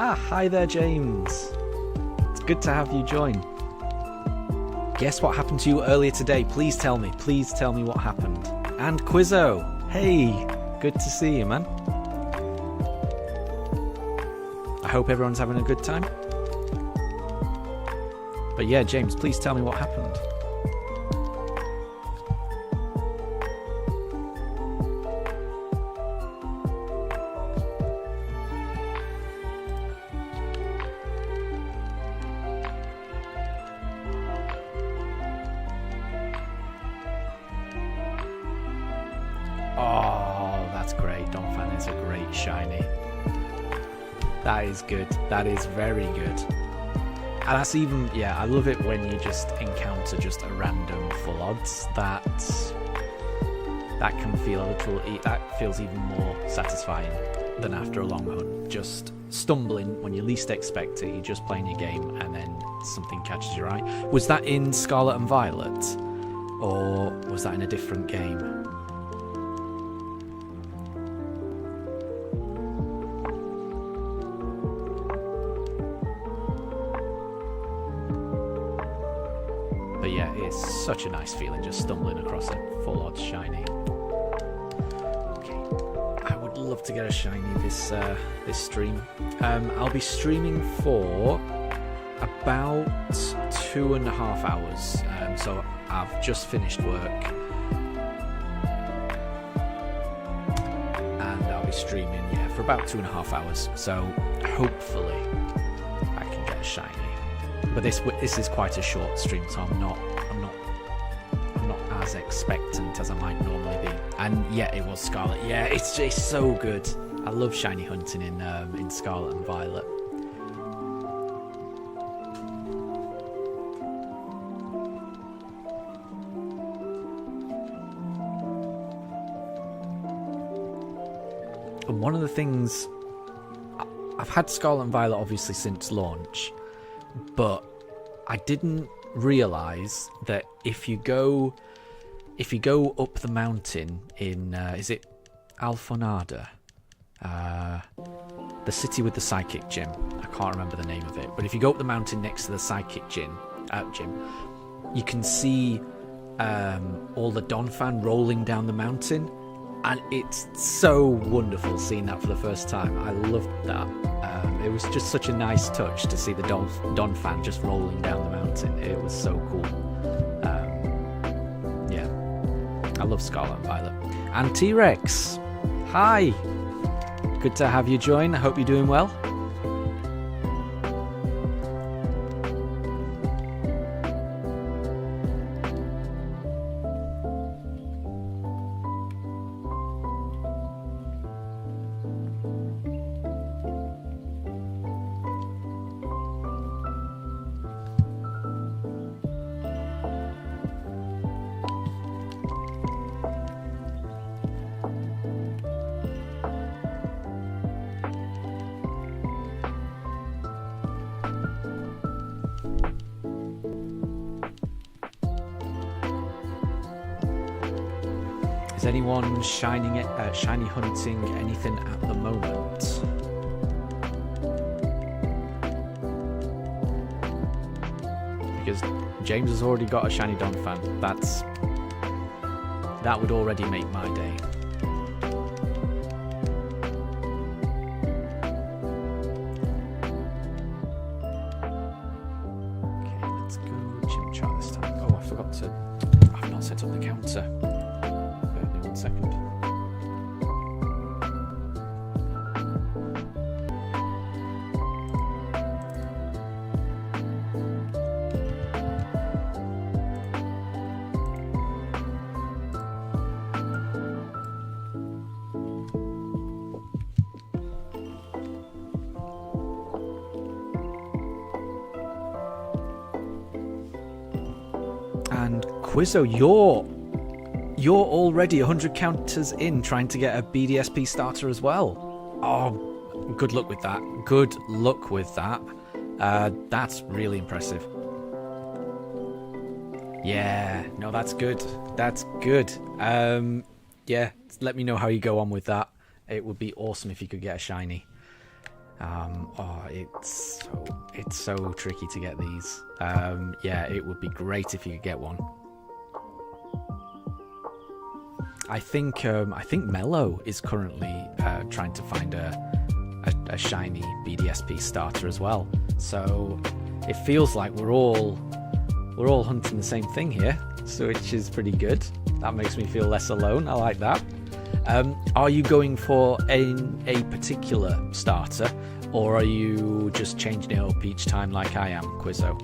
Hi there, James. It's good to have you join. Guess what happened to you earlier today? Please tell me. Please tell me what happened. And Quizzo. Hey, good to see you, man. I hope everyone's having a good time. But yeah, James, please tell me what happened. Oh, that's great. Donphan is a great shiny. That is good. That is very good. And that's even, yeah, I love it when you just encounter just a random full odds. That can feel a little, that feels even more satisfying than after a long hunt. Just stumbling when you least expect it, you're just playing your game and then something catches your eye. Was that in Scarlet and Violet? Or was that in a different game? But yeah, it's such a nice feeling just stumbling across a full odds shiny. Okay, I would love to get a shiny this stream. I'll be streaming for about 2.5 hours. So I've just finished work, and I'll be streaming for about 2.5 hours. So hopefully I can get a shiny. But this is quite a short stream, so I'm not as expectant as I might normally be. And yeah, it was Scarlet. Yeah, it's so good. I love shiny hunting in Scarlet and Violet. And one of the things, I've had Scarlet and Violet obviously since launch, but I didn't realise that if you go up the mountain in is it Alfonada, the city with the psychic gym? I can't remember the name of it, but if you go up the mountain next to the psychic gym, you can see all the Donphan rolling down the mountain, and it's so wonderful seeing that for the first time. I loved that. It was just such a nice touch to see the Donphan just rolling down the mountain. It was so cool. Yeah, I love Scarlet and Violet. And T-Rex, hi. Good to have you join. I hope you're doing well. Is anyone shiny hunting anything at the moment? Because James has already got a shiny Donphan. That would already make my day. Okay, let's go Chimchar this time. Oh, I forgot to. I've not set up the counter. 1 second. And Quizzo, you're already 100 counters in trying to get a BDSP starter as well. Oh, good luck with that. Good luck with that. That's really impressive. Yeah, no, that's good. That's good. Yeah, let me know how you go on with that. It would be awesome if you could get a shiny. Oh, it's so tricky to get these. Yeah, it would be great if you could get one. I think Mello is currently trying to find a shiny BDSP starter as well. So it feels like we're all hunting the same thing here, so which is pretty good. That makes me feel less alone. I like that. Are you going for a particular starter, or are you just changing it up each time like I am, Quizzo?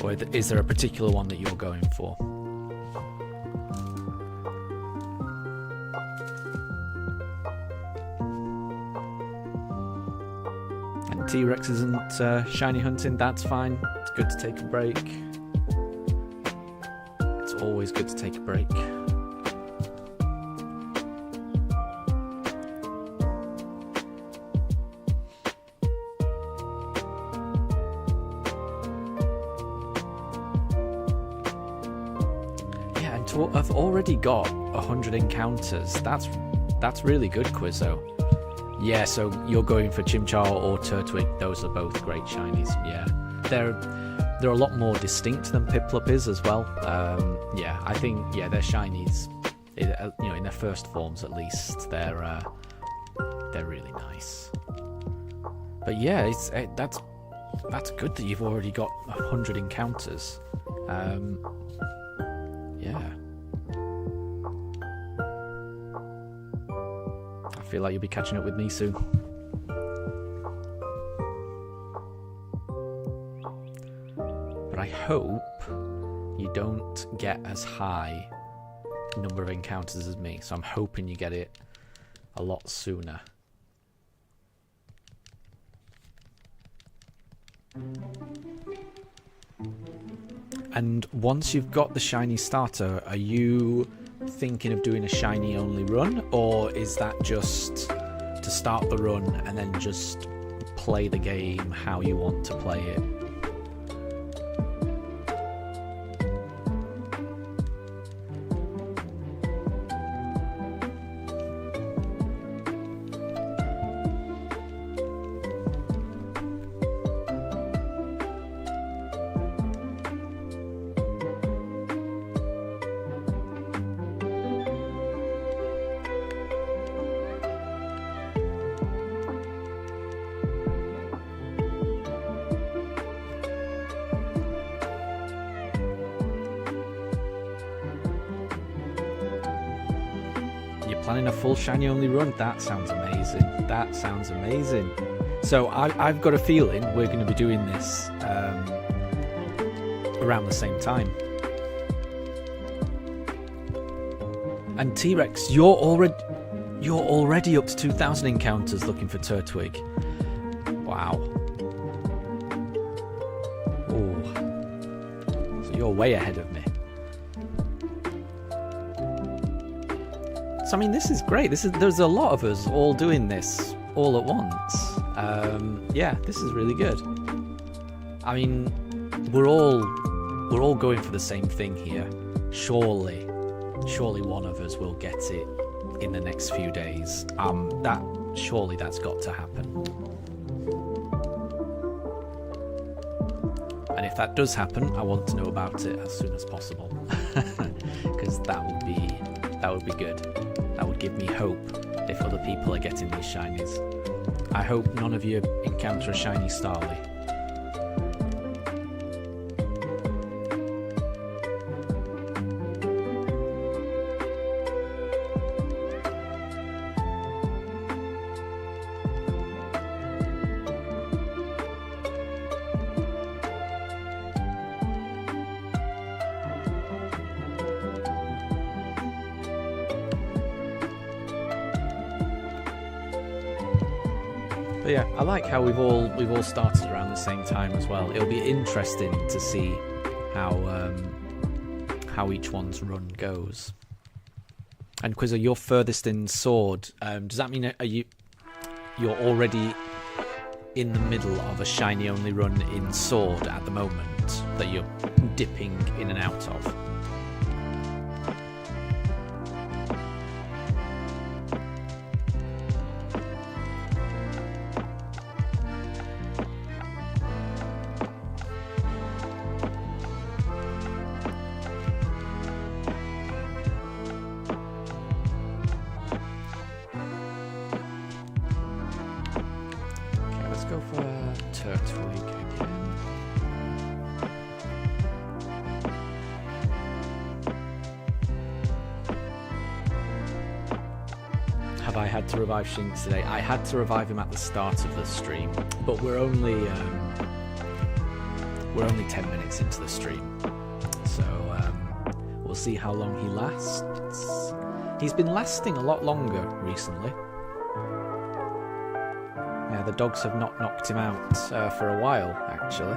Or is there a particular one that you're going for? And T-Rex isn't shiny hunting, that's fine. It's good to take a break. It's always good to take a break. I've already got 100 encounters. That's really good, Quizzo. Yeah, so you're going for Chimchar or Turtwig. Those are both great shinies. Yeah, they're a lot more distinct than Piplup is as well. Yeah, I think they're shinies. In their first forms at least, they're really nice. But yeah, that's good that you've already got 100 encounters. Yeah. I feel like you'll be catching up with me soon. But I hope you don't get as high number of encounters as me. So I'm hoping you get it a lot sooner. And once you've got the shiny starter, are you thinking of doing a shiny only run, or is that just to start the run and then just play the game how you want to play it? Planning a full shiny only run? That sounds amazing. That sounds amazing. So I've got a feeling we're going to be doing this around the same time. And T-Rex, you're already up to 2,000 encounters looking for Turtwig. Wow. Oh. So you're way ahead of me. So, I mean, this is great. There's a lot of us all doing this all at once. Yeah, this is really good. I mean, we're all going for the same thing here. Surely one of us will get it in the next few days. Surely that's got to happen. And if that does happen, I want to know about it as soon as possible, because that would be good. That would give me hope if other people are getting these shinies. I hope none of you encounter a shiny Starly. But yeah, I like how we've all started around the same time as well. It'll be interesting to see how each one's run goes. And Quizzo, you're furthest in Sword. Does that mean you're already in the middle of a shiny only run in Sword at the moment that you're dipping in and out of? Turtwig again. Have I had to revive Shinx today? I had to revive him at the start of the stream, but we're only 10 minutes into the stream, so we'll see how long he lasts. He's been lasting a lot longer recently. Yeah, the dogs have not knocked him out for a while, actually.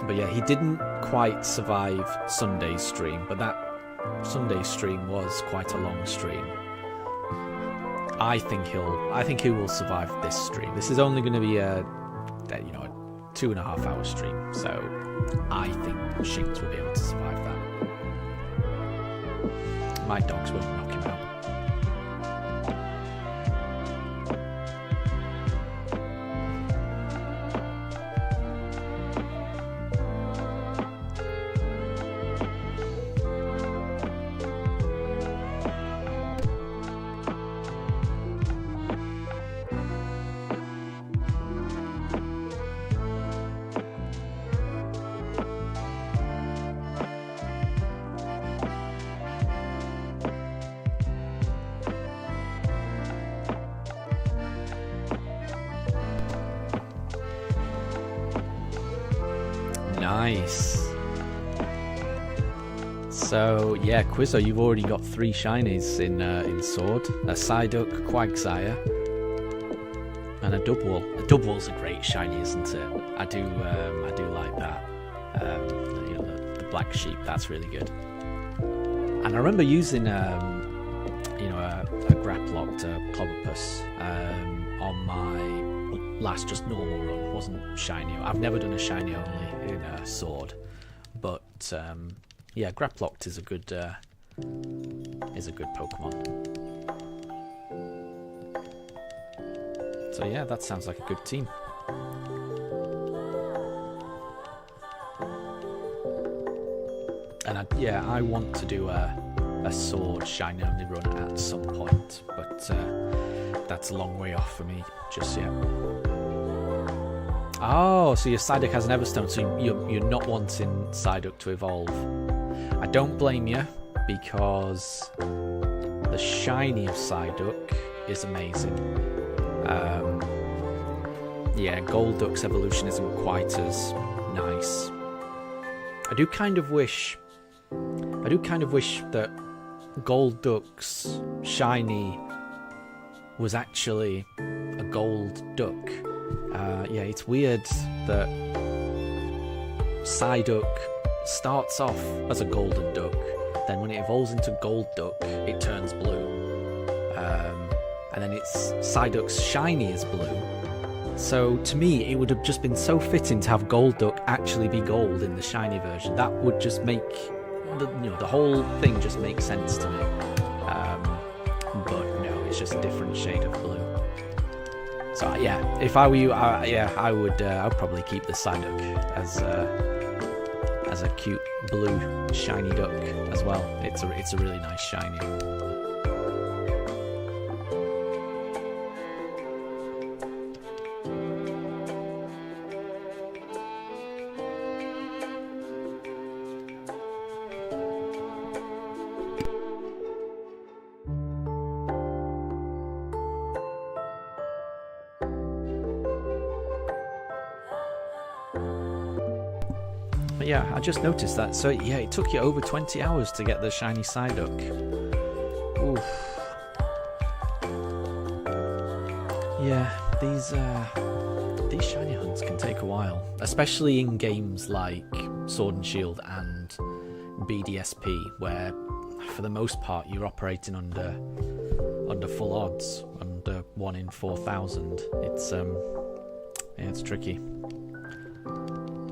But yeah, he didn't quite survive Sunday's stream, but that Sunday stream was quite a long stream. I think he will survive this stream. This is only going to be a 2.5 hour stream, so I think Shinx will be able to survive that. My dogs won't knock him out. Nice. So yeah, Quizzo, you've already got 3 shinies in Sword: a Psyduck, Quagsire, and a Dubwool. A Dubwool's a great shiny, isn't it? I do like that. The black sheep. That's really good. And I remember using a Graplocked Clobopus on my last just normal run. Wasn't shiny. I've never done a shiny only in Sword, but yeah, Graplocked is a good Pokemon. So yeah, that sounds like a good team. And I want to do a Sword shiny only run at some point, but that's a long way off for me just yet. Oh, so your Psyduck has an Everstone, so you're not wanting Psyduck to evolve. I don't blame you, because the shiny of Psyduck is amazing. Yeah, Golduck's evolution isn't quite as nice. I do kind of wish that Golduck's shiny was actually a gold duck. Yeah, it's weird that Psyduck starts off as a golden duck, then when it evolves into gold duck, it turns blue. And then it's Psyduck's shiny is blue. So to me, it would have just been so fitting to have Golduck actually be gold in the shiny version. That would just make the whole thing just makes sense to me. But no, it's just a different shade of blue. So yeah, if I were you, I would probably keep the Psyduck as a cute blue shiny duck as well. It's a really nice shiny. Yeah, I just noticed that. So yeah, it took you over 20 hours to get the shiny Psyduck. Oof. Yeah, these shiny hunts can take a while, especially in games like Sword and Shield and BDSP, where for the most part you're operating under full odds, under 1 in 4,000. It's tricky.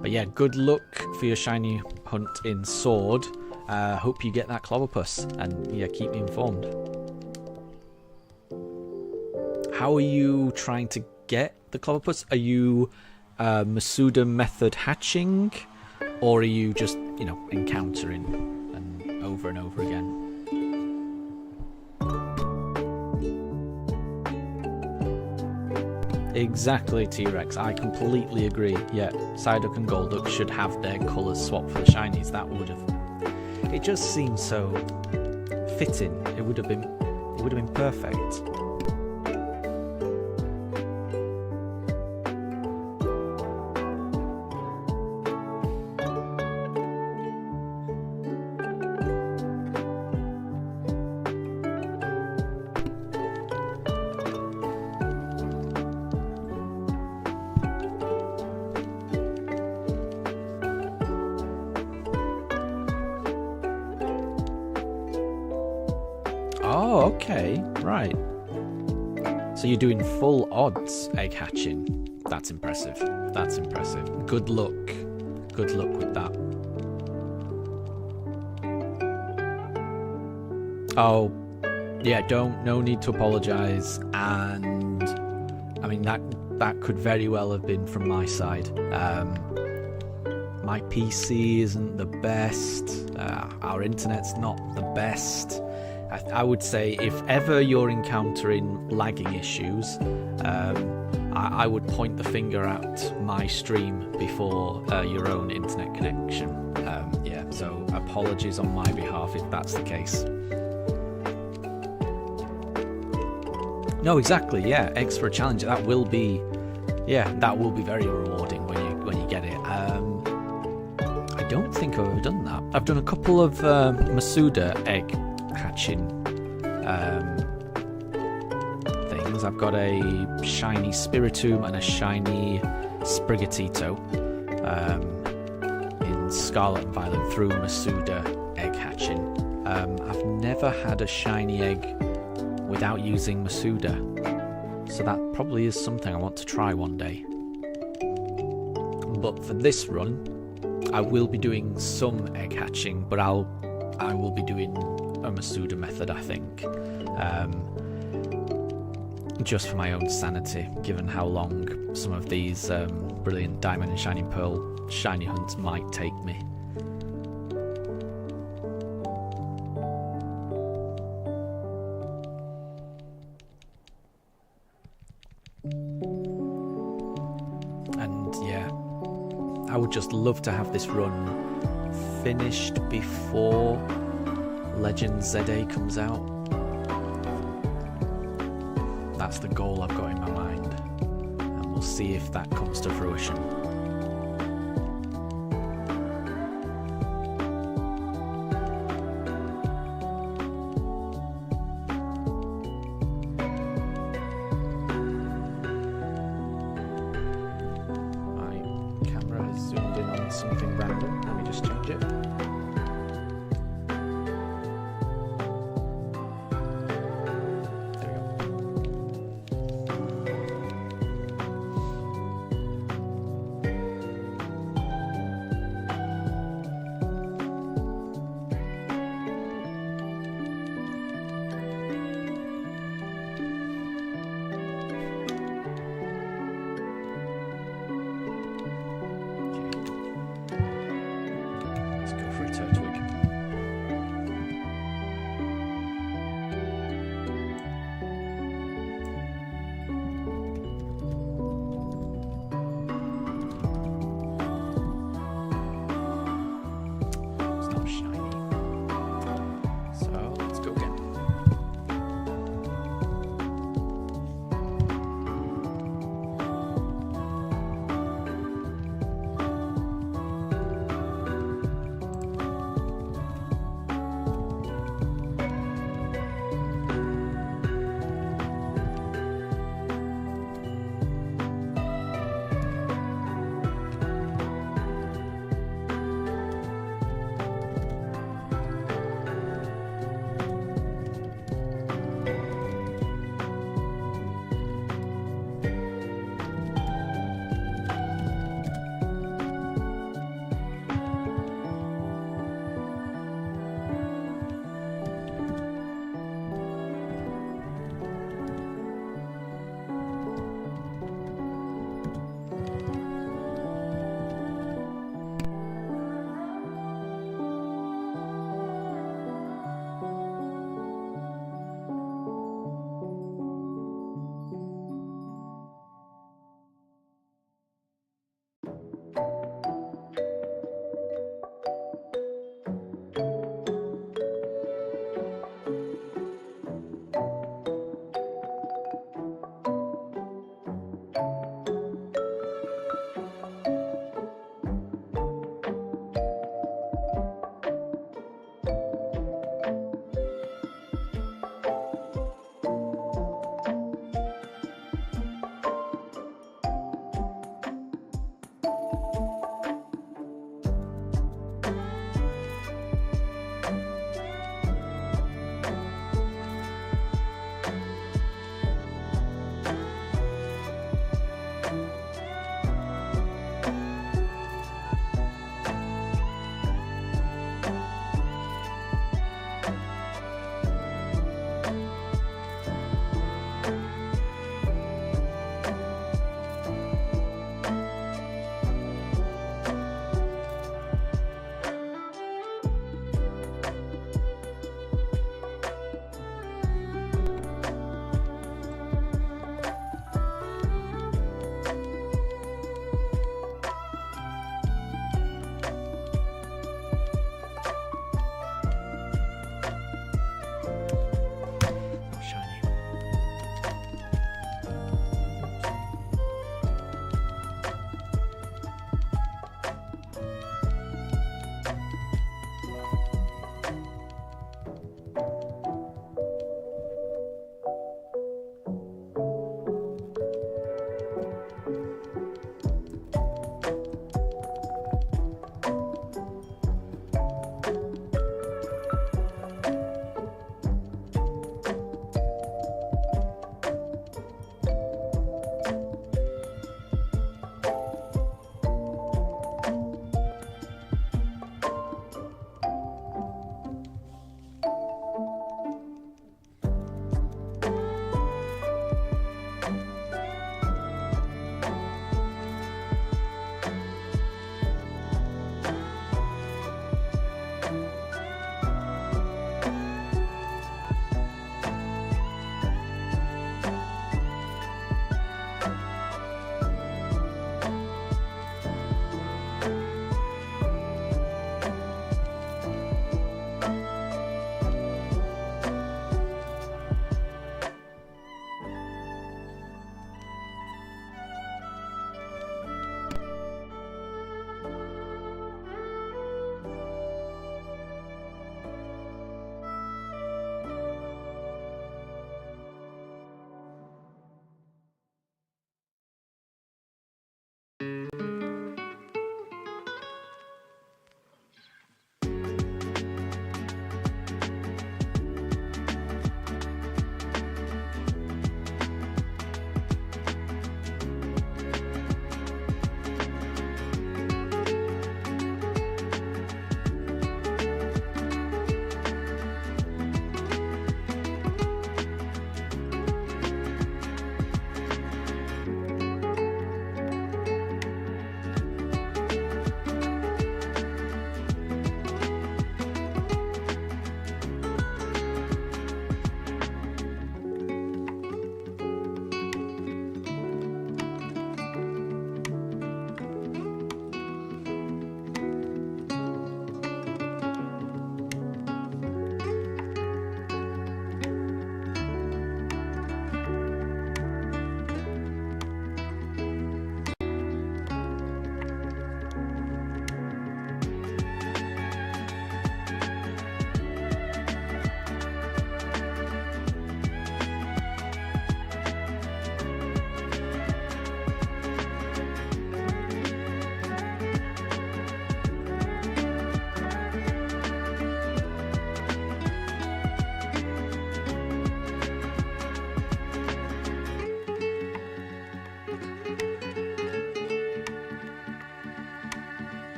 But yeah, good luck for your shiny hunt in Sword. Hope you get that Clobopus, and yeah, keep me informed. How are you trying to get the Clobopus? Are you Masuda method hatching, or are you just, encountering and over again? Exactly, T-Rex. I completely agree. Yeah, Psyduck and Golduck should have their colours swapped for the shinies. That would have... It just seems so fitting. It would have been perfect. Oh, okay, right. So you're doing full odds egg hatching. That's impressive. That's impressive. Good luck. Good luck with that. Oh, yeah, no need to apologise. And I mean that could very well have been from my side. My PC isn't the best. Our internet's not the best. I would say if ever you're encountering lagging issues, I would point the finger at my stream before your own internet connection. Yeah, so apologies on my behalf if that's the case. No, exactly. Yeah, eggs for a challenge. That will be very rewarding when you get it. I don't think I've ever done that. I've done a couple of Masuda egg hatching things. I've got a shiny Spiritomb and a shiny Sprigatito in Scarlet and Violet through Masuda egg hatching. I've never had a shiny egg without using Masuda, so that probably is something I want to try one day. But for this run, I will be doing some egg hatching, but I will be doing a Masuda method, I think, just for my own sanity, given how long some of these brilliant Diamond and Shining Pearl shiny hunts might take me. And yeah, I would just love to have this run finished before Legend ZA comes out. That's the goal I've got in my mind, and we'll see if that comes to fruition. My camera has zoomed in on something random. Let me just change it.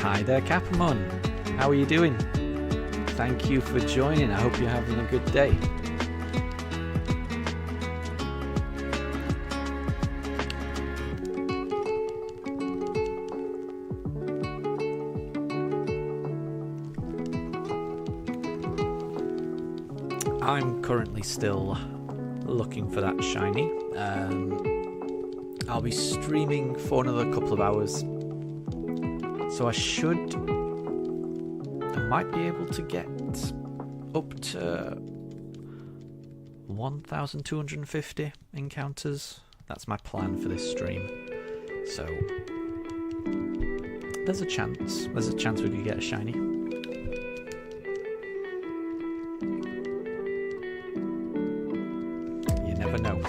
Hi there, Capamon. How are you doing? Thank you for joining. I hope you're having a good day. I'm currently still looking for that shiny. I'll be streaming for another couple of hours, so I might be able to get up to 1,250 encounters. That's my plan for this stream. So there's a chance we could get a shiny. You never know.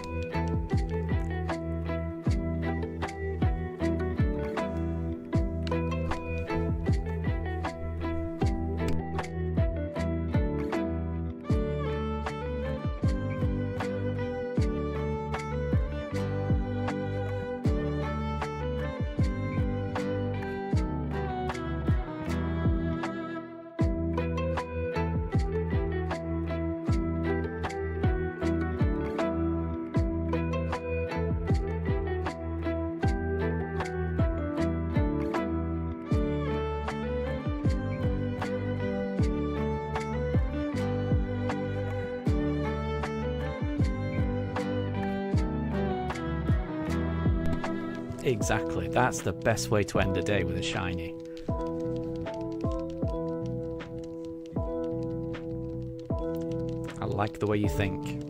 Exactly, that's the best way to end a day with a shiny. I like the way you think.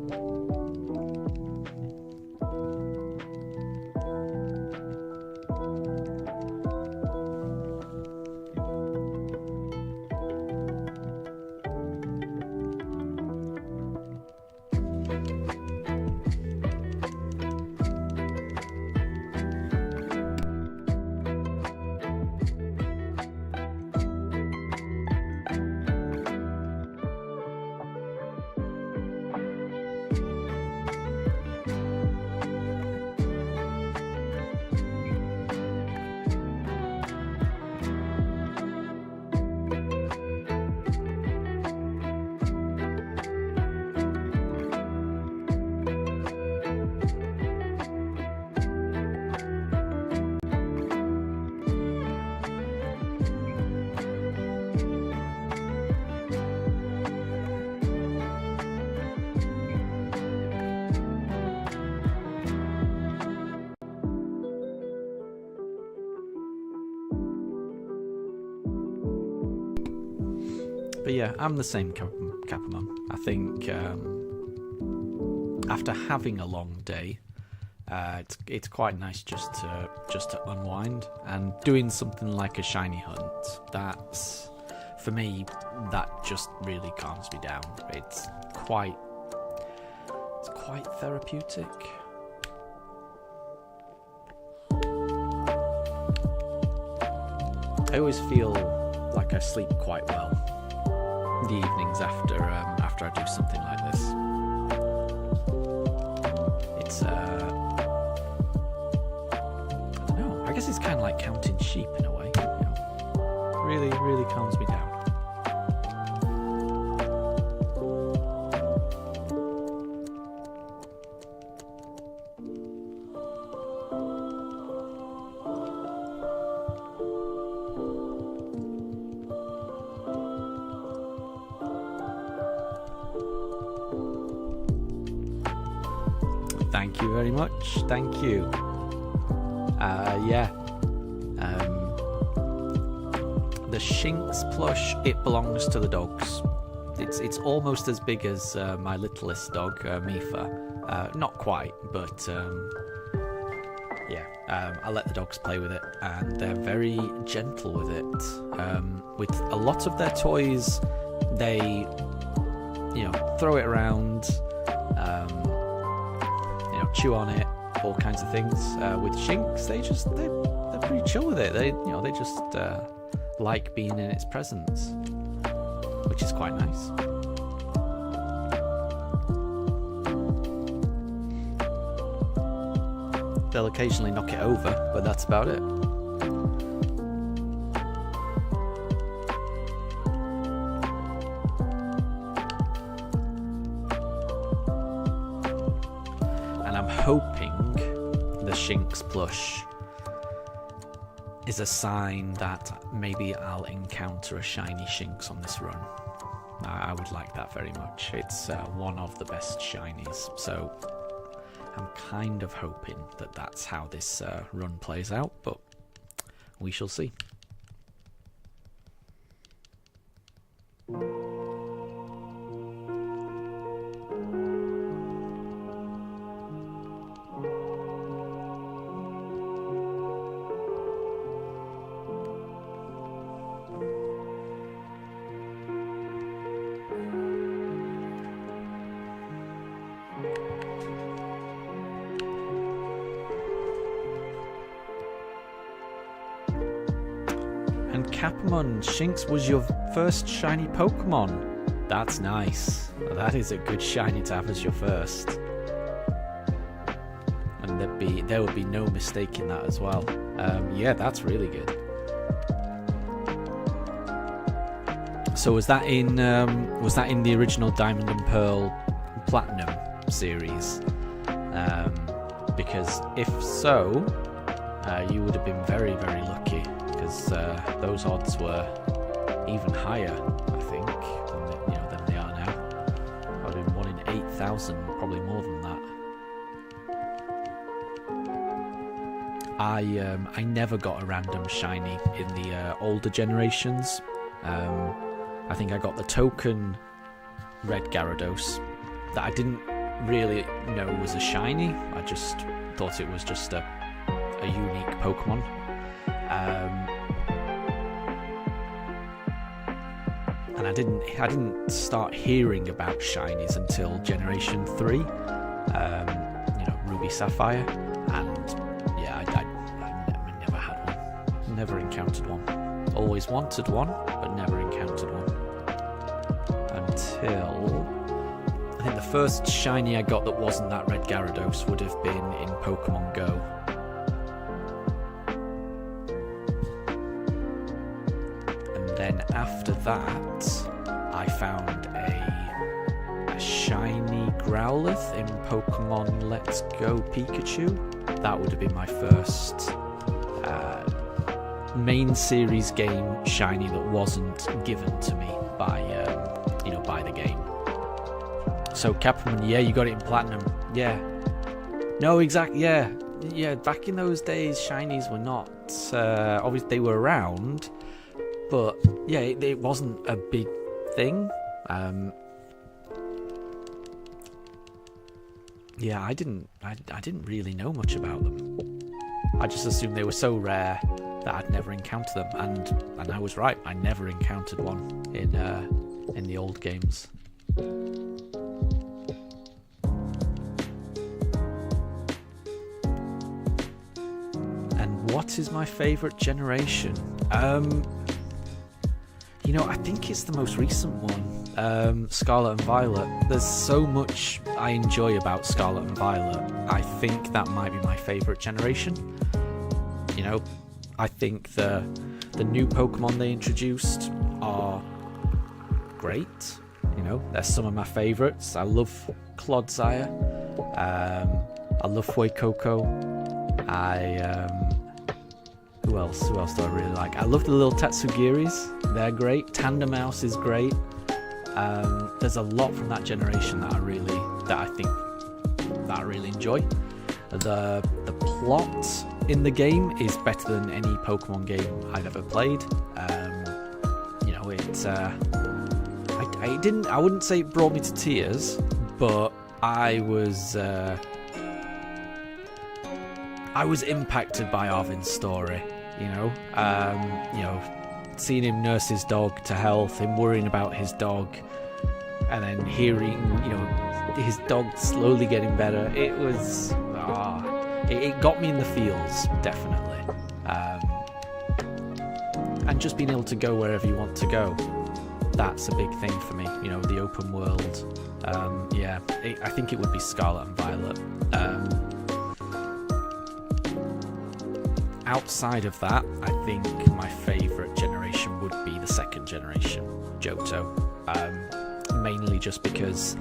But yeah, I'm the same, Capamon. I think after having a long day, it's quite nice just to unwind, and doing something like a shiny hunt. That's, for me, that just really calms me down. It's quite therapeutic. I always feel like I sleep quite well the evenings after I do something like this. It's I don't know. I guess it's kind of like counting sheep in a way. You know? Really calms me down. Thank you very much. Thank you. Yeah. The Shinx plush, it belongs to the dogs. It's almost as big as my littlest dog, Mifa. Not quite, but yeah. I let the dogs play with it, and they're very gentle with it. With a lot of their toys, they, throw it around. Chew on it, all kinds of things. With Shinx, they're pretty chill with it. They just like being in its presence, which is quite nice. They'll occasionally knock it over, but that's about it. I'm hoping the Shinx plush is a sign that maybe I'll encounter a shiny Shinx on this run. I would like that very much. It's one of the best shinies, so I'm kind of hoping that that's how this run plays out, but we shall see. And Capamon, Shinx was your first shiny Pokemon. That's nice. That is a good shiny to have as your first. And there would be no mistake in that as well. Yeah, that's really good. So was that in the original Diamond and Pearl Platinum series? Because if so, you would have been very, very lucky. Because those odds were even higher, I think, than they are now. I would have been 1 in 8,000, probably more than that. I never got a random shiny in the older generations. I think I got the token Red Gyarados that I didn't really know was a shiny. I just thought it was just a unique Pokemon. And I didn't start hearing about shinies until Generation 3, Ruby Sapphire, and yeah, I never had one, never encountered one. Always wanted one, but never encountered one until I think the first shiny I got that wasn't that Red Gyarados would have been in Pokemon Go. Then after that, I found a shiny Growlithe in Pokemon Let's Go Pikachu. That would have been my first main series game shiny that wasn't given to me by by the game. So Capamon, yeah, you got it in Platinum. Yeah. No, exactly. Yeah. Back in those days, shinies were not obviously they were around. But yeah, it wasn't a big thing. Yeah, I didn't really know much about them. I just assumed they were so rare that I'd never encounter them, and I was right. I never encountered one in the old games. And what is my favourite generation? I think it's the most recent one, Scarlet and Violet. There's so much I enjoy about Scarlet and Violet. I think that might be my favourite generation. I think the new Pokemon they introduced are great. They're some of my favourites. I love Clodsire. I love Fuecoco. Who else do I really like? I love the little Tatsugiris. They're great. Tandemaus is great. There's a lot from that generation that I really enjoy. The plot in the game is better than any Pokemon game I've ever played. I wouldn't say it brought me to tears, but I was impacted by Arvin's story. Seeing him nurse his dog to health, him worrying about his dog, and then hearing, his dog slowly getting better. It was, it got me in the feels, definitely. And just being able to go wherever you want to go, that's a big thing for me. The open world. I think it would be Scarlet and Violet. Outside of that, I think my favourite generation would be the second generation, Johto. Mainly just because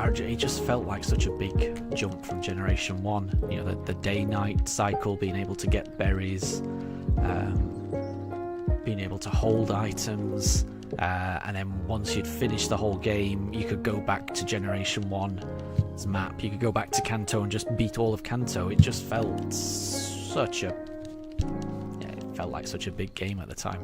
it just felt like such a big jump from Generation 1. You know, the day-night cycle, being able to get berries, being able to hold items, and then once you'd finished the whole game, you could go back to Generation 1's map. You could go back to Kanto and just beat all of Kanto. It just felt such a... yeah, it felt like such a big game at the time.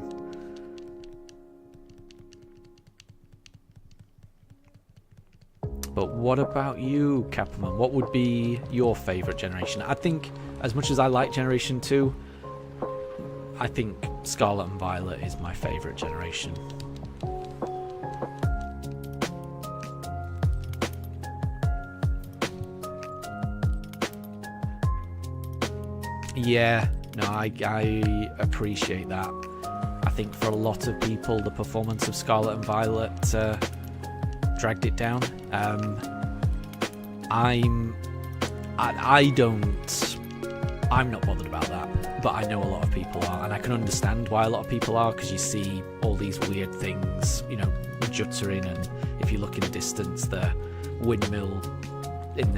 But what about you, Capman? What would be your favourite generation? I think, as much as I like Generation 2, I think Scarlet and Violet is my favourite generation. Yeah, no, I appreciate that. I think for a lot of people, the performance of Scarlet and Violet dragged it down. I'm not bothered about that, but I know a lot of people are, and I can understand why a lot of people are, because you see all these weird things, you know, juttering, and if you look in the distance, the windmill in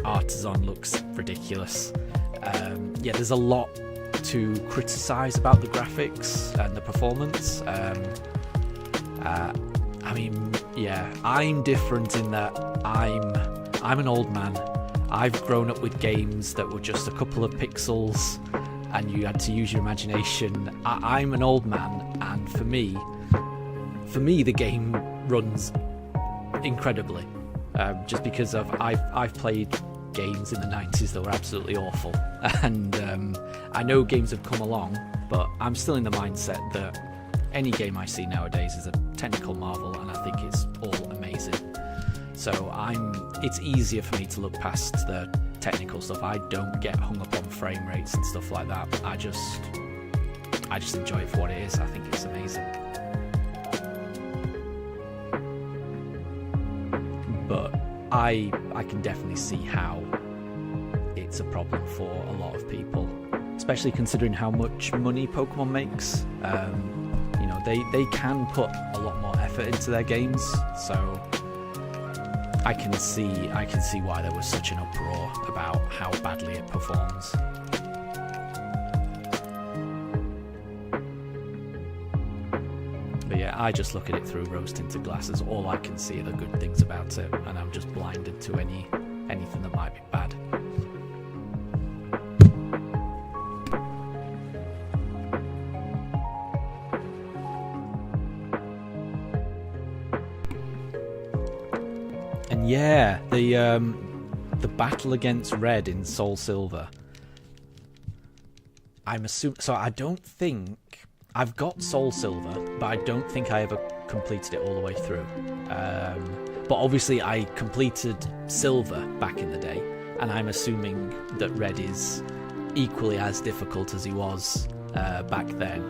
Artisan looks ridiculous. Yeah, there's a lot to criticise about the graphics and the performance. I mean, yeah, I'm different in that I'm an old man. I've grown up with games that were just a couple of pixels and you had to use your imagination. I'm an old man, and for me the game runs incredibly. Just because I've played games in the 90s that were absolutely awful, and I know games have come along, but I'm still in the mindset that any game I see nowadays is a technical marvel, and I think it's all amazing. So it's easier for me to look past the technical stuff. I don't get hung up on frame rates and stuff like that. I just enjoy it for what it is. I think it's amazing. But I can definitely see how it's a problem for a lot of people, especially considering how much money Pokemon makes. You know, they can put a lot more effort into their games, so I can see why there was such an uproar about how badly it performs. But yeah, I just look at it through rose-tinted glasses. All I can see are the good things about it, and I'm just blinded to anything that might be bad. And yeah, the battle against Red in Soul Silver. I'm assuming, so I don't think I've got Soul Silver, but I don't think I ever completed it all the way through. But obviously I completed Silver back in the day, and I'm assuming that Red is equally as difficult as he was back then.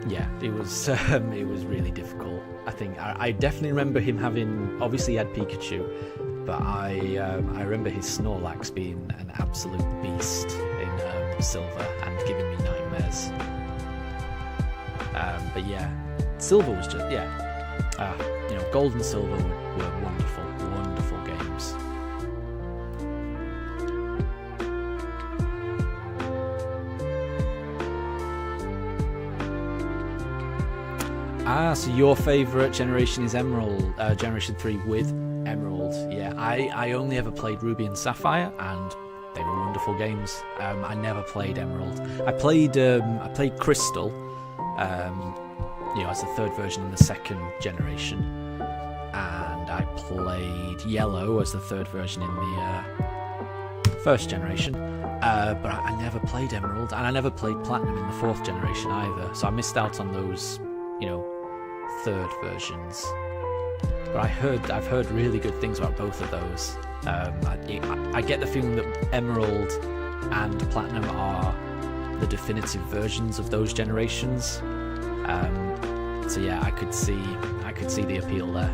Yeah, it was really difficult. I think I definitely remember him having, obviously he had Pikachu, but I remember his Snorlax being an absolute beast in Silver and giving me nightmares. But yeah, Silver was just, you know, Gold and Silver were wonderful, wonderful games. So your favourite generation is Emerald, Generation 3 with Emerald. Yeah, I only ever played Ruby and Sapphire, and they were wonderful games. I never played Emerald. I played Crystal, you know, as the third version in the second generation, and I played Yellow as the third version in the first generation. But I never played Emerald, and I never played Platinum in the fourth generation either. So I missed out on those, you know, third versions. But I've heard really good things about both of those. I get the feeling that Emerald and Platinum are the definitive versions of those generations. So yeah, I could see the appeal there.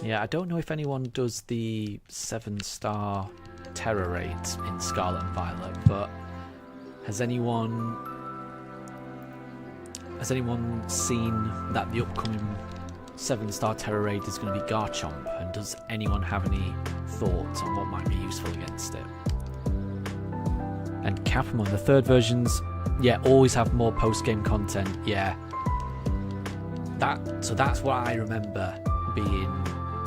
Yeah, I don't know if anyone does the 7-star terror raids in Scarlet and Violet, but has anyone seen that the upcoming 7-star terror raid is going to be Garchomp? And does anyone have any thoughts on what might be useful against it? And Capamon, the third versions, yeah, always have more post-game content. Yeah, so that's what I remember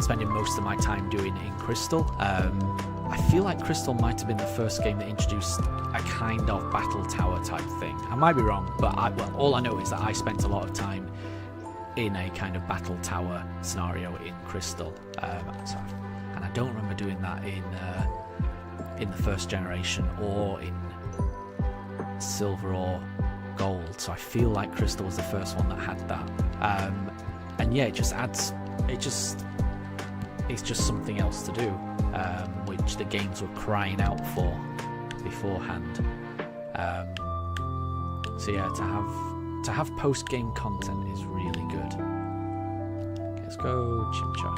spending most of my time doing in Crystal. I feel like Crystal might have been the first game that introduced a kind of battle tower type thing. I might be wrong, but all I know is that I spent a lot of time in a kind of battle tower scenario in Crystal. And I don't remember doing that in the first generation or in Silver or Gold. So I feel like Crystal was the first one that had that. And yeah, it's just something else to do, which the games were crying out for beforehand. So yeah, to have post-game content is really good. Okay, let's go Chimchar.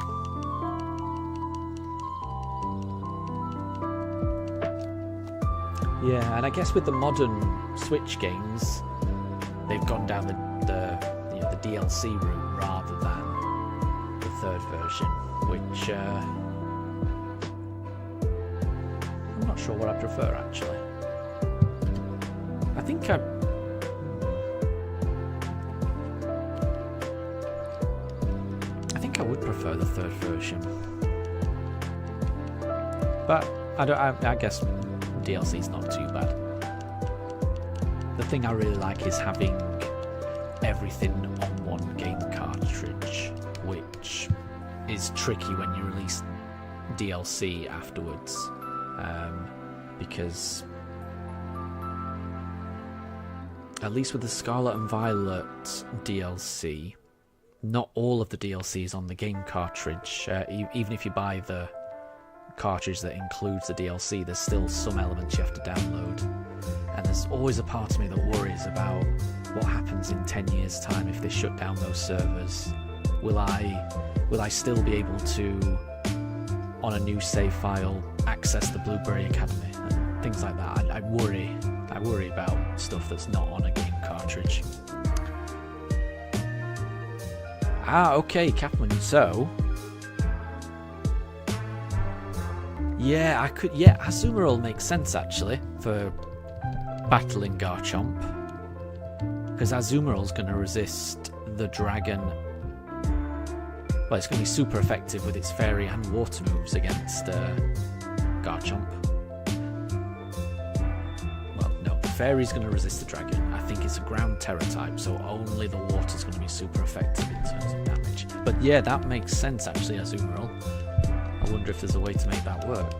Yeah, and I guess with the modern Switch games, they've gone down the DLC route rather than the third version, which I'm not sure what I prefer actually. I think I would prefer the third version, but I guess DLC's not too bad. The thing I really like is having everything on one game cartridge, which is tricky when you release DLC afterwards, because at least with the Scarlet and Violet DLC, not all of the DLC is on the game cartridge. Even if you buy the cartridge that includes the DLC, there's still some elements you have to download, and there's always a part of me that worries about what happens in 10 years time if they shut down those servers. Will I still be able to, on a new save file, access the Blueberry Academy and things like that? I worry about stuff that's not on a game cartridge. Okay, Capman, so yeah, Azumarill makes sense actually for battling Garchomp, because Azumarill's going to resist the dragon. Well, it's going to be super effective with its fairy and water moves against Garchomp. Well, no, the fairy's going to resist the dragon. I think it's a ground terror type, so only the water's going to be super effective in terms of damage. But yeah, that makes sense actually, Azumarill. I wonder if there's a way to make that work.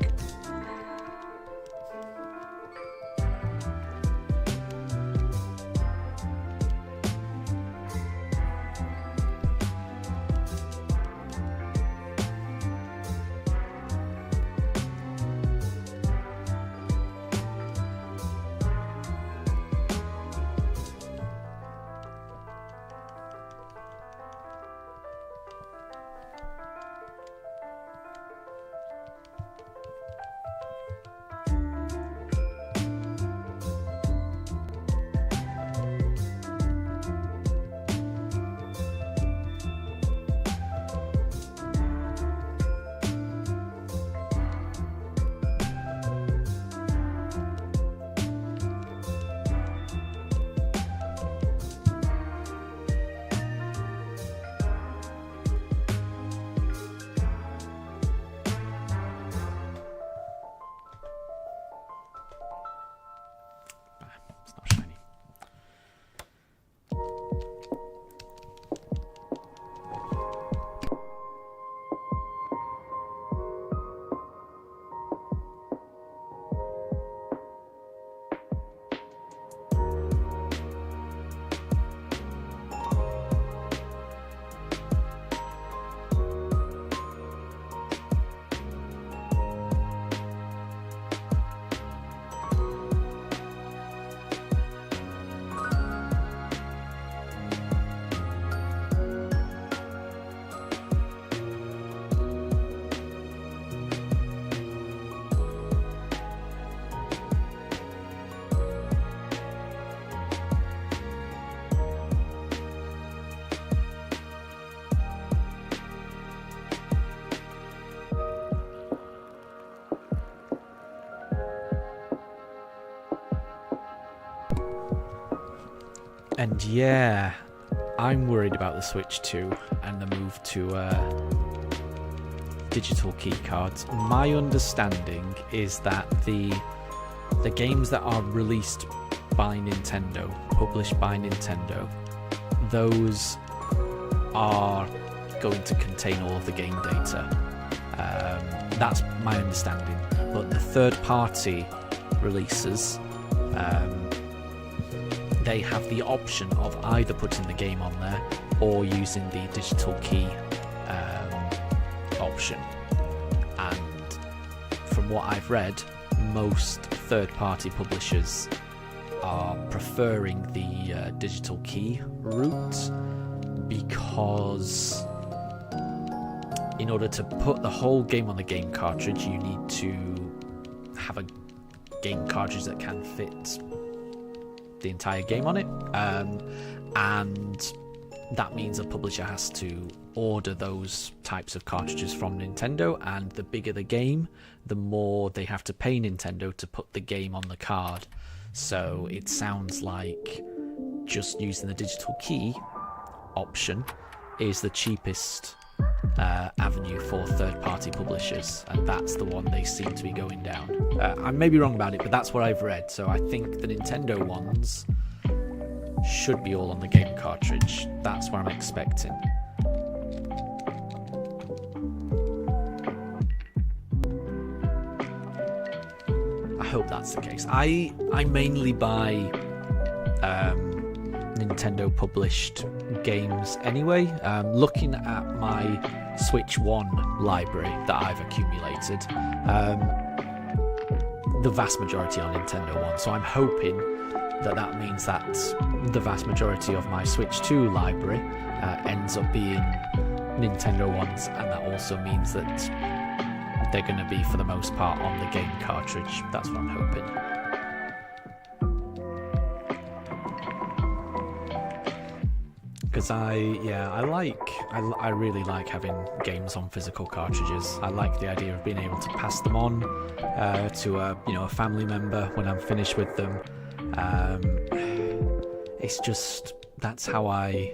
And yeah, I'm worried about the Switch 2 and the move to digital key cards. My understanding is that the games that are released by Nintendo, published by Nintendo, those are going to contain all of the game data. That's my understanding. But the third-party releases, they have the option of either putting the game on there or using the digital key option. And from what I've read, most third-party publishers are preferring the digital key route, because in order to put the whole game on the game cartridge, you need to have a game cartridge that can fit the entire game on it, and that means a publisher has to order those types of cartridges from Nintendo, and the bigger the game, the more they have to pay Nintendo to put the game on the card. So it sounds like just using the digital key option is the cheapest avenue for third-party publishers, and that's the one they seem to be going down. I may be wrong about it, but that's what I've read. So I think the Nintendo ones should be all on the game cartridge. That's what I'm expecting. I hope that's the case. I mainly buy Nintendo published games anyway. Looking at my Switch 1 library that I've accumulated, the vast majority are Nintendo 1, so I'm hoping that means that the vast majority of my Switch 2 library ends up being Nintendo ones, and that also means that they're going to be, for the most part, on the game cartridge. That's what I'm hoping. Because I really like having games on physical cartridges. I like the idea of being able to pass them on to a family member when I'm finished with them. It's just that's how I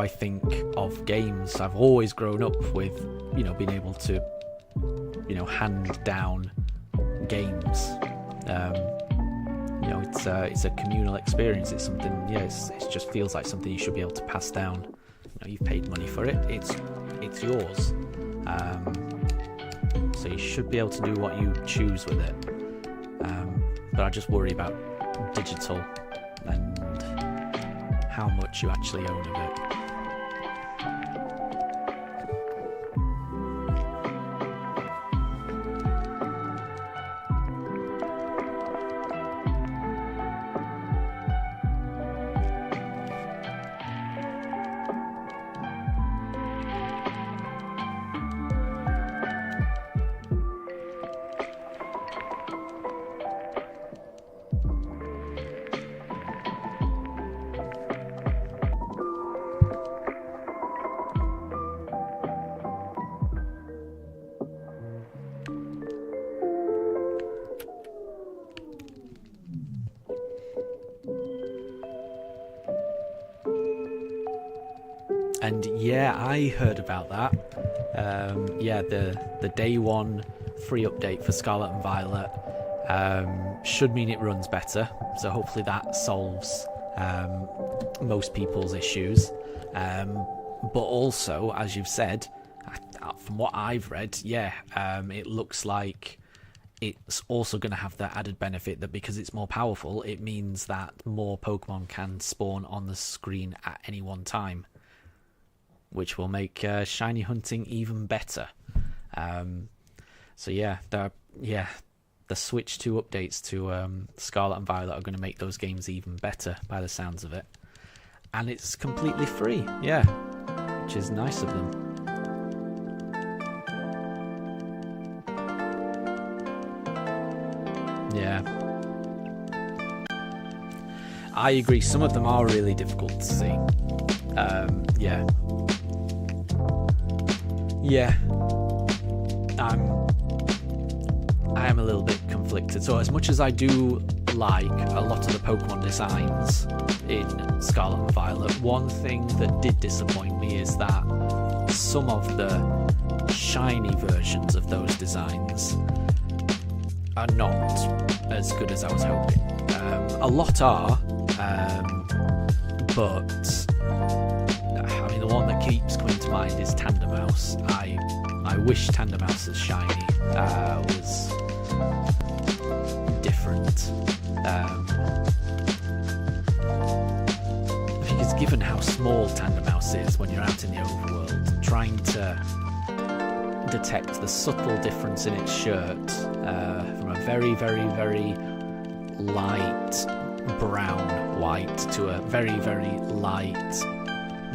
think of games. I've always grown up with being able to hand down games. It's a communal experience. It's something, it just feels like something you should be able to pass down. You've paid money for it. It's yours. So you should be able to do what you choose with it. But I just worry about digital and how much you actually own of it. And yeah, I heard about that. The day one free update for Scarlet and Violet should mean it runs better. So hopefully that solves most people's issues. But also, as you've said, from what I've read, it looks like it's also going to have the added benefit that because it's more powerful, it means that more Pokemon can spawn on the screen at any one time, which will make shiny hunting even better. The Switch 2 updates to Scarlet and Violet are going to make those games even better by the sounds of it. And it's completely free, which is nice of them. Yeah. I agree, some of them are really difficult to see. I am a little bit conflicted. So as much as I do like a lot of the Pokemon designs in Scarlet and Violet. One thing that did disappoint me is that some of the shiny versions of those designs are not as good as I was hoping. A lot are, but I mean, the one that keeps coming to mind is Tandemaus. I wish Tandemaus's shiny was different. Because given how small Tandemaus is when you're out in the overworld, trying to detect the subtle difference in its shirt from a very, very, very light brown white to a very, very light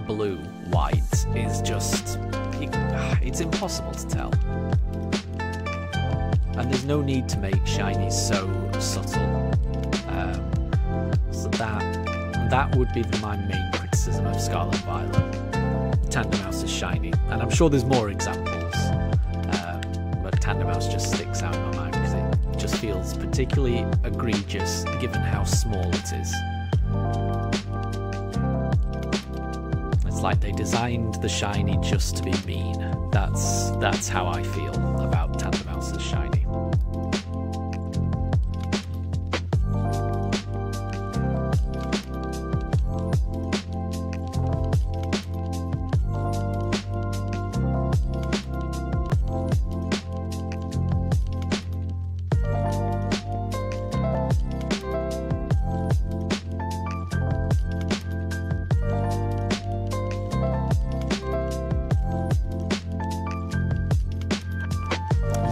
blue white is just... it's impossible to tell. And there's no need to make shinies so subtle. So that would be my main criticism of Scarlet and Violet. Tandemaus is shiny, and I'm sure there's more examples, but Tandemaus just sticks out in my mind because it just feels particularly egregious given how small it is. It's like they designed the shiny just to be mean. That's how I feel about Tandemaus's shiny.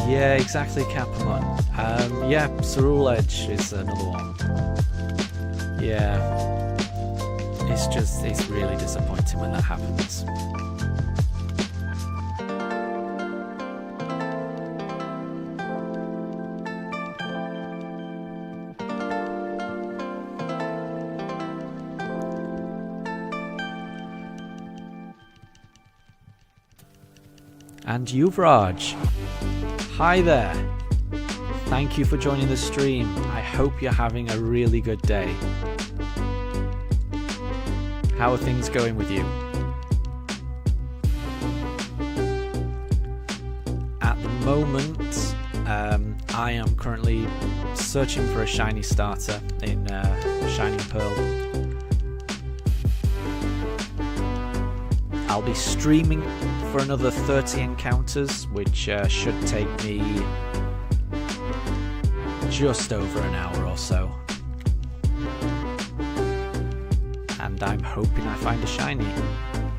Yeah, exactly, Capamon. Yeah, Cerule Edge is another one. Yeah. It's really disappointing when that happens. And Yuvraj. Hi there. Thank you for joining the stream. I hope you're having a really good day. How are things going with you? At the moment, I am currently searching for a shiny starter in Shining Pearl. I'll be streaming for another 30 encounters, which should take me just over an hour or so. And I'm hoping I find a shiny.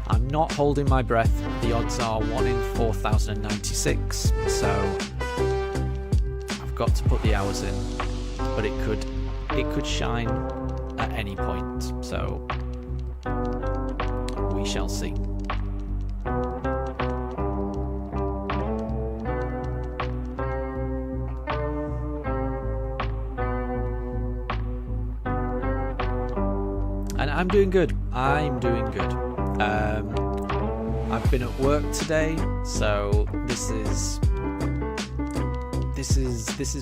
I'm not holding my breath. The odds are 1 in 4,096, so I've got to put the hours in. But it could shine at any point, so we shall see. And I'm doing good. I'm doing good. I've been at work today, so this is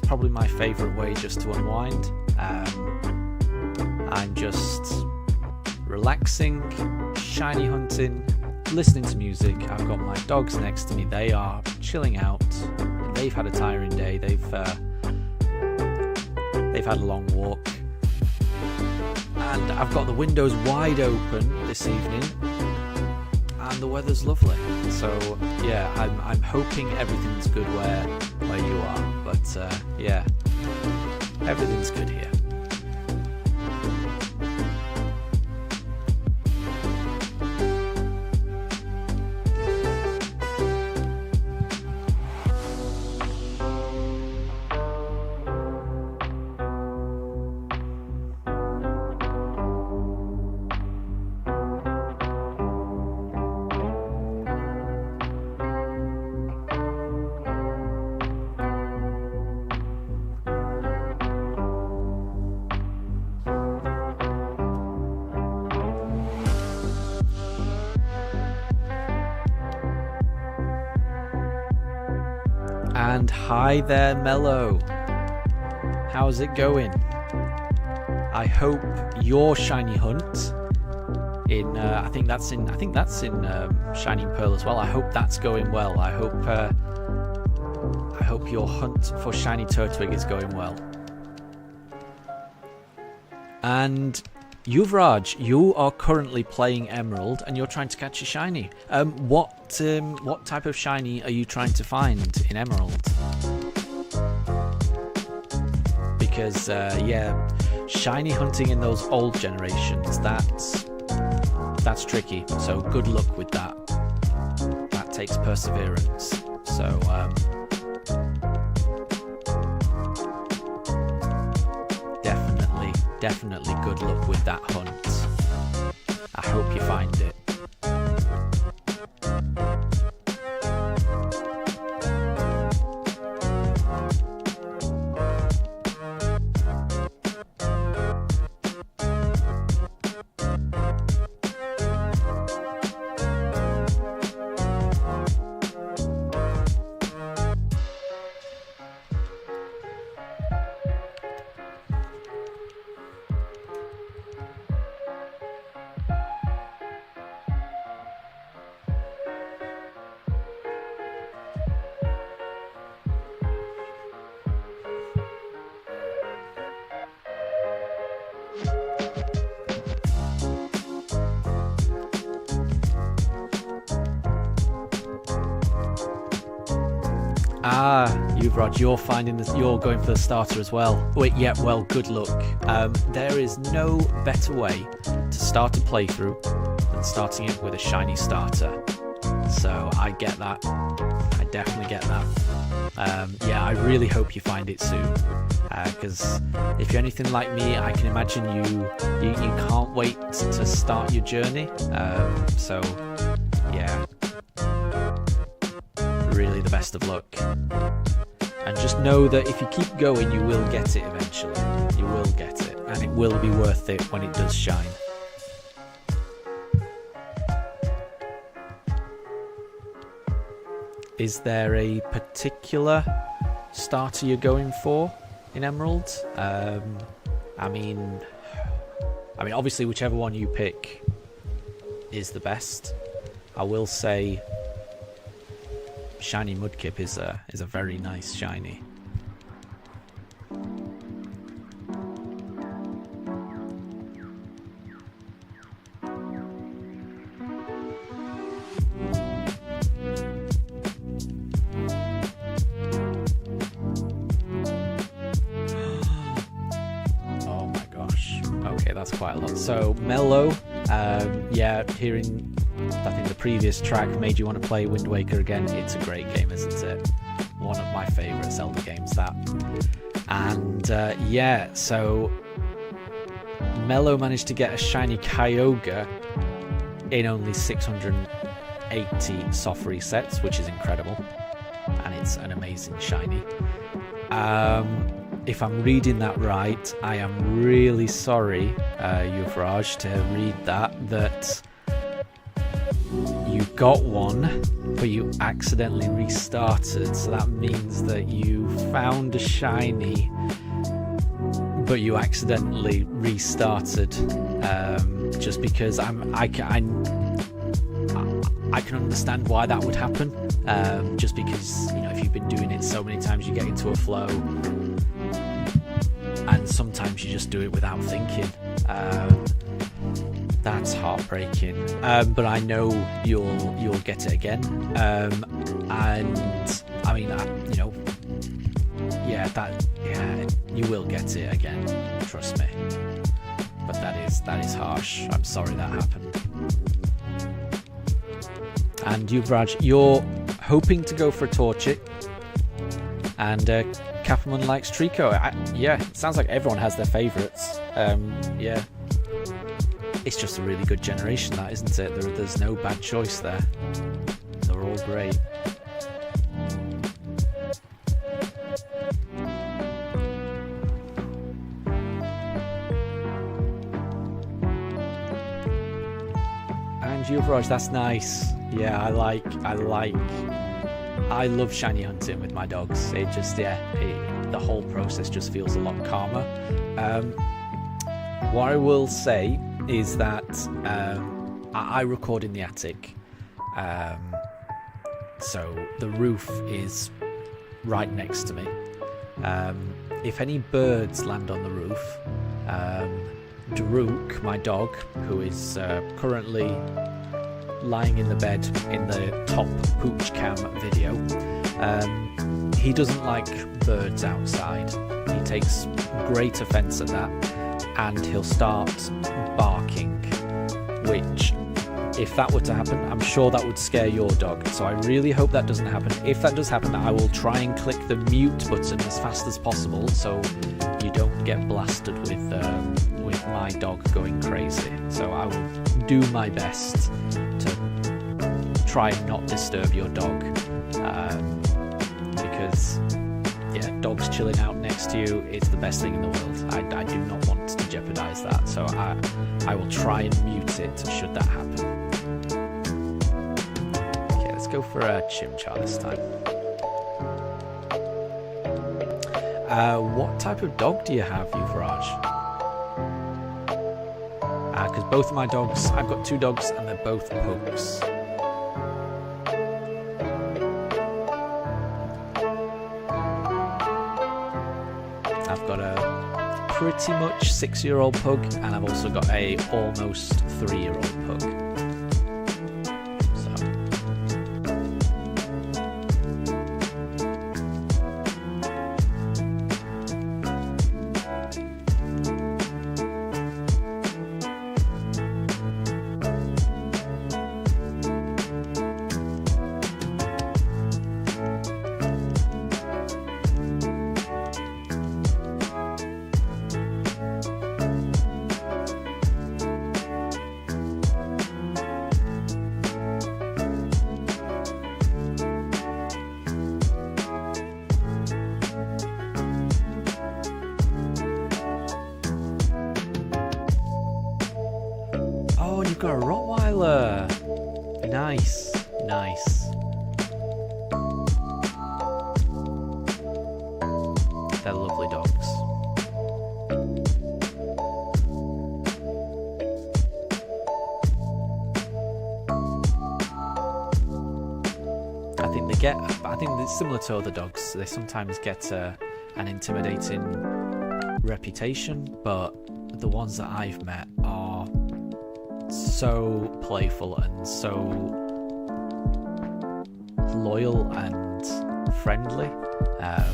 probably my favourite way just to unwind. I'm just relaxing, shiny hunting, listening to music. I've got my dogs next to me. They are chilling out. They've had a tiring day. They've had a long walk. And I've got the windows wide open this evening, and the weather's lovely. So yeah, I'm hoping everything's good where you are. But yeah, everything's good here. And hi there, Mello. How's it going? I hope your shiny hunt in I think that's in Shining Pearl as well. I hope that's going well. I hope your hunt for shiny Turtwig is going well. And Yuvraj, you are currently playing Emerald and you're trying to catch a shiny. What type of shiny are you trying to find in Emerald? Because yeah, shiny hunting in those old generations, that's tricky. So good luck with that. That takes perseverance. So definitely good luck with that hunt. I hope you find it. Yuvraj, you're going for the starter as well. Wait, yeah, well, good luck. There is no better way to start a playthrough than starting it with a shiny starter. So I get that. I definitely get that. Yeah, I really hope you find it soon. Because if you're anything like me, I can imagine you can't wait to start your journey. So yeah, really the best of luck. And just know that if you keep going, you will get it eventually. You will get it, and it will be worth it when it does shine. Is there a particular starter you're going for in Emerald? I mean, obviously whichever one you pick is the best. I will say Shiny Mudkip is a very nice shiny. Oh my gosh. Okay, that's quite a lot. So Mellow, yeah, hearing I think the previous track made you want to play Wind Waker again. It's a great game, isn't it? One of my favourite Zelda games, that. And yeah, so Mellow managed to get a shiny Kyogre in only 680 soft resets, which is incredible. And it's an amazing shiny. If I'm reading that right, I am really sorry, Yuvraj, to read that you got one, but you accidentally restarted. So that means that you found a shiny, but you accidentally restarted. Just because I can understand why that would happen. Just because, you know, if you've been doing it so many times, you get into a flow, and sometimes you just do it without thinking. That's heartbreaking, but I know you'll get it again. And I mean, you know, yeah, you will get it again. Trust me. But that is harsh. I'm sorry that happened. And Yuvraj, you're hoping to go for a Torchic, and Kapamon likes Trico. Yeah, it sounds like everyone has their favourites. Yeah. It's just a really good generation, that, isn't it? There's no bad choice there. They're all great. And Yuvraj, that's nice. Yeah, I love shiny hunting with my dogs. It just, the whole process just feels a lot calmer. What I will say is that I record in the attic, so the roof is right next to me. If any birds land on the roof, Daruk, my dog, who is currently lying in the bed in the top pooch cam video, he doesn't like birds outside. He takes great offence at that, and he'll start barking, which, if that were to happen, I'm sure that would scare your dog. So I really hope that doesn't happen. If that does happen, I will try and click the mute button as fast as possible, so you don't get blasted with my dog going crazy. So I will do my best to try and not disturb your dog, because yeah, dogs chilling out next to you is the best thing in the world. I do not want to jeopardize that, so I will try and mute it should that happen. Okay, let's go for a Chimchar this time. What type of dog do you have, Yuvraj? Because both of my dogs, I've got two dogs and they're both Pugs. I've got a pretty much 6-year-old pug, and I've also got a almost 3-year-old pug. You've got a Rottweiler. Nice, nice. They're lovely dogs. I think it's similar to other dogs. They sometimes get an intimidating reputation, but the ones that I've met are so playful and so loyal and friendly. Yeah.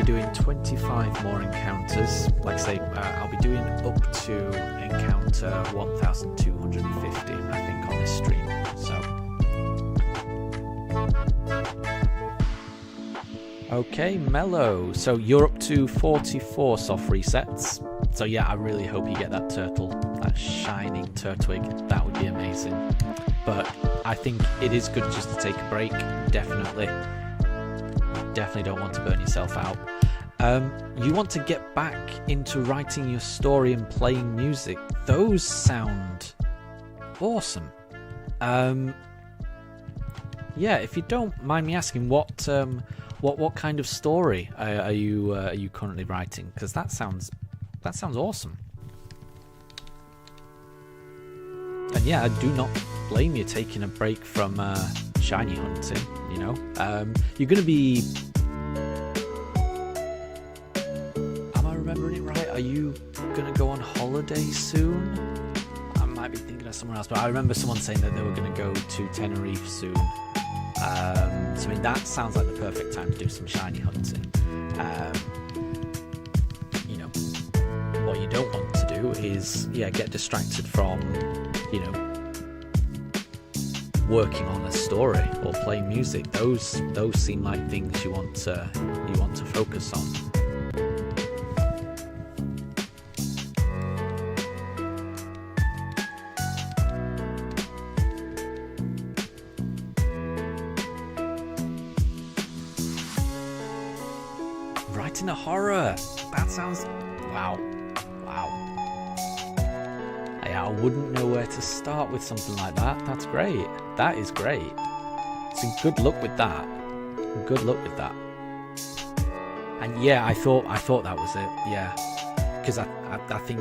Doing 25 more encounters. Like I say, I'll be doing up to encounter 1250, I think, on this stream. So okay, Mellow, so you're up to 44 soft resets. So yeah, I really hope you get that turtle, that shining turtwig. That would be amazing. But I think it is good just to take a break. Definitely don't want to burn yourself out. You want to get back into writing your story and playing music. Those sound awesome. Yeah, if you don't mind me asking, what kind of story are you currently writing? Because that sounds awesome. And yeah, I do not blame you taking a break from shiny hunting. You know, you're going to be. Am I remembering it right? Are you going to go on holiday soon? might be thinking of somewhere else, but I remember someone saying that they were going to go to Tenerife soon. So I mean, that sounds like the perfect time to do some shiny hunting. You know, what you don't want to do is, get distracted from, working on a story or playing music. Those seem like things you want to focus on. Writing a horror. That sounds wow. I wouldn't know where to start with something like that. That's great. That is great. So good luck with that. Good luck with that. And I thought that was it. Yeah, because I think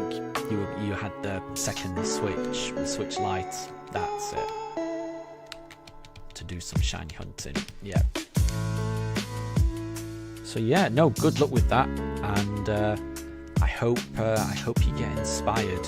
you had the second switch, the switch light. That's it. To do some shiny hunting. Yeah. So no, good luck with that, and I hope you get inspired.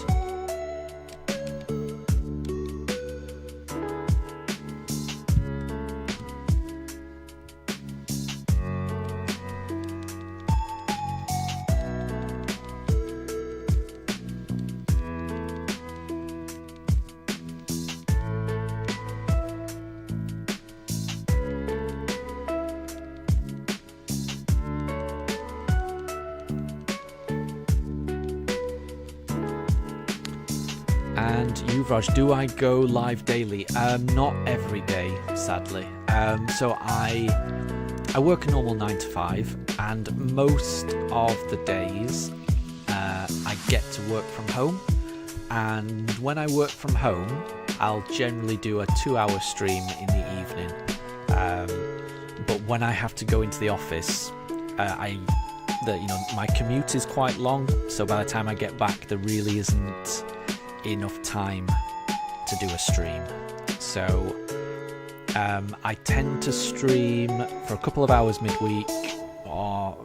And Yuvraj, do I go live daily? Not every day, sadly. So I work a normal 9 to 5, and most of the days I get to work from home. And when I work from home, I'll generally do a 2-hour stream in the evening. But when I have to go into the office, my commute is quite long. So by the time I get back, there really isn't enough time to do a stream. So I tend to stream for a couple of hours midweek, or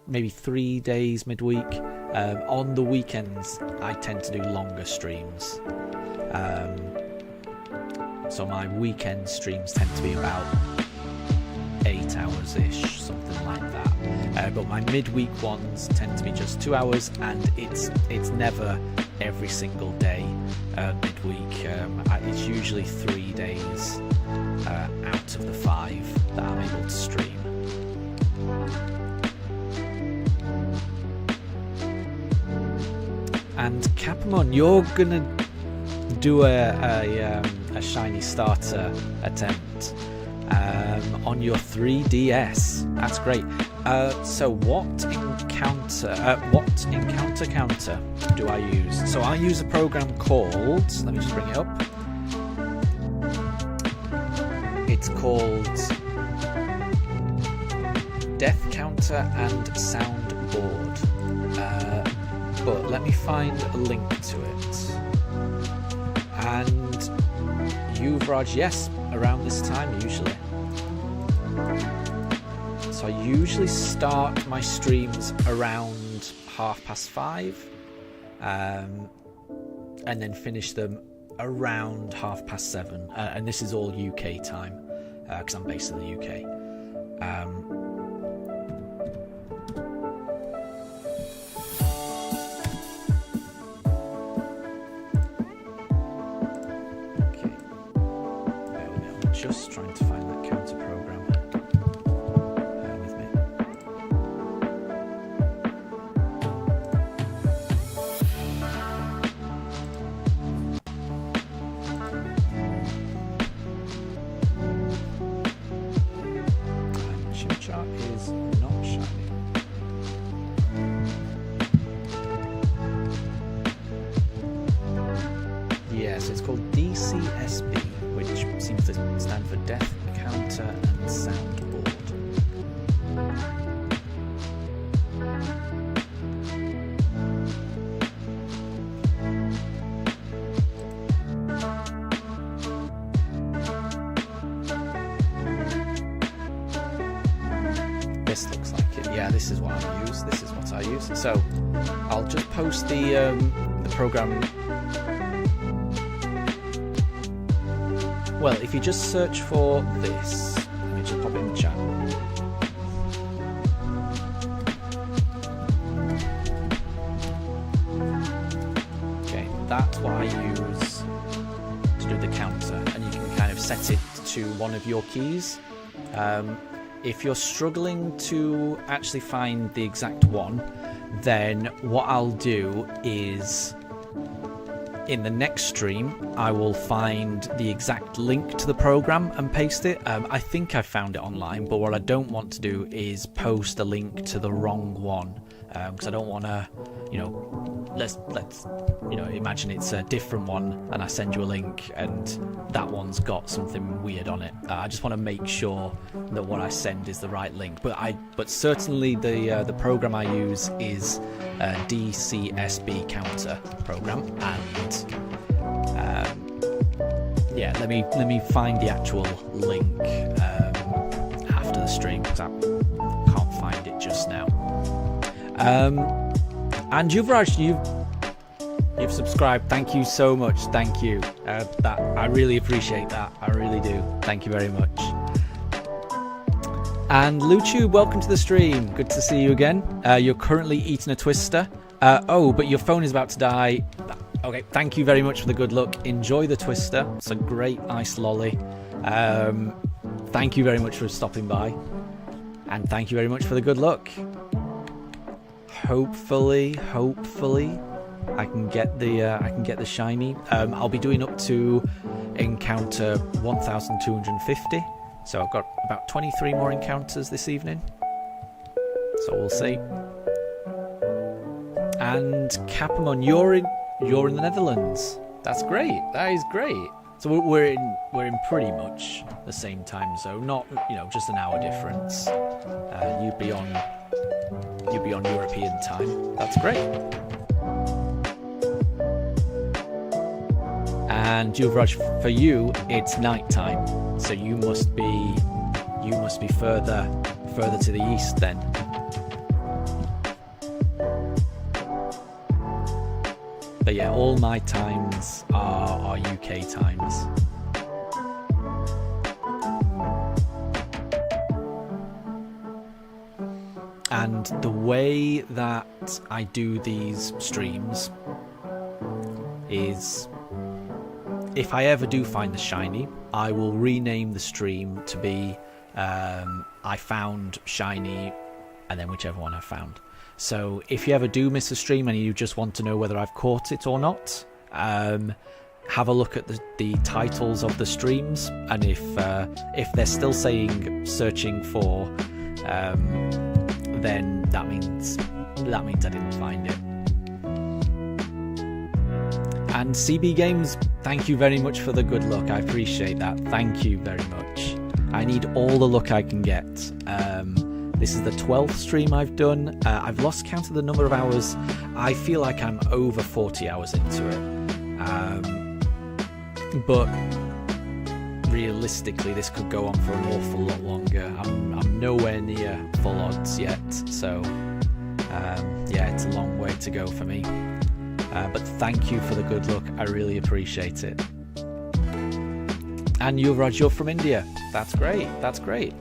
maybe 3 days midweek. On the weekends I tend to do longer streams, so my weekend streams tend to be about 8 hours ish, something like that. But my midweek ones tend to be just 2 hours, and it's never every single day midweek. It's usually 3 days out of the 5 that I'm able to stream. And Capamon, you're gonna do a shiny starter attempt on your 3DS. That's great. So what encounter counter do I use? So I use a program called, let me just bring it up. It's called Death Counter and Soundboard. But let me find a link to it. And Yuvraj, yes, around this time usually. So I usually start my streams around 5:30, and then finish them around 7:30. And this is all UK time, because I'm based in the UK. Just trying to find that counter program. Bear with me. Chimchar is not shiny. Yes, it's called DCSB, which seems to stand for Death Counter and Soundboard. This looks like it. Yeah, this is what I use. This is what I use. So I'll just post the program Well, if you just search for this, let me just pop it in the chat. Okay, that's what I use to do the counter, and you can kind of set it to one of your keys. If you're struggling to actually find the exact one, then what I'll do is, in the next stream, I will find the exact link to the program and paste it. I think I found it online, but what I don't want to do is post a link to the wrong one, because I don't want to, you know, let's you know, imagine it's a different one and I send you a link and that one's got something weird on it. I just want to make sure that what I send is the right link. But certainly the program I use is DCSB counter program, and yeah, let me find the actual link after the stream, because I can't find it just now. And Yuvraj, you've subscribed. Thank you so much. Thank you. That I really appreciate that. I really do. Thank you very much. And Luchu, welcome to the stream. Good to see you again. You're currently eating a Twister. Oh, but your phone is about to die. Okay, thank you very much for the good luck. Enjoy the Twister. It's a great ice lolly. Thank you very much for stopping by. And thank you very much for the good luck. Hopefully, I can get the shiny. I'll be doing up to encounter 1250. So I've got about 23 more encounters this evening. So we'll see. And Capamon, you're in the Netherlands. That's great. That is great. So we're in pretty much the same time zone. Not, you know, just an hour difference. You'd be on European time. That's great. And Yuvraj, for you, it's night time, so you must be further to the east then. But yeah, all my times are UK times. And the way that I do these streams is, if I ever do find the shiny, I will rename the stream to be I found shiny, and then whichever one I found. So if you ever do miss a stream and you just want to know whether I've caught it or not, have a look at the titles of the streams, and if they're still saying searching for, then that means I didn't find it. And CB Games, thank you very much for the good luck. I appreciate that. Thank you very much. I need all the luck I can get. This is the 12th stream I've done. I've lost count of the number of hours. I feel like I'm over 40 hours into it. But realistically, this could go on for an awful lot longer. I'm nowhere near full odds yet. So, yeah, it's a long way to go for me. But thank you for the good luck. I really appreciate it. And Yuvraj, you're from India. That's great. That's great.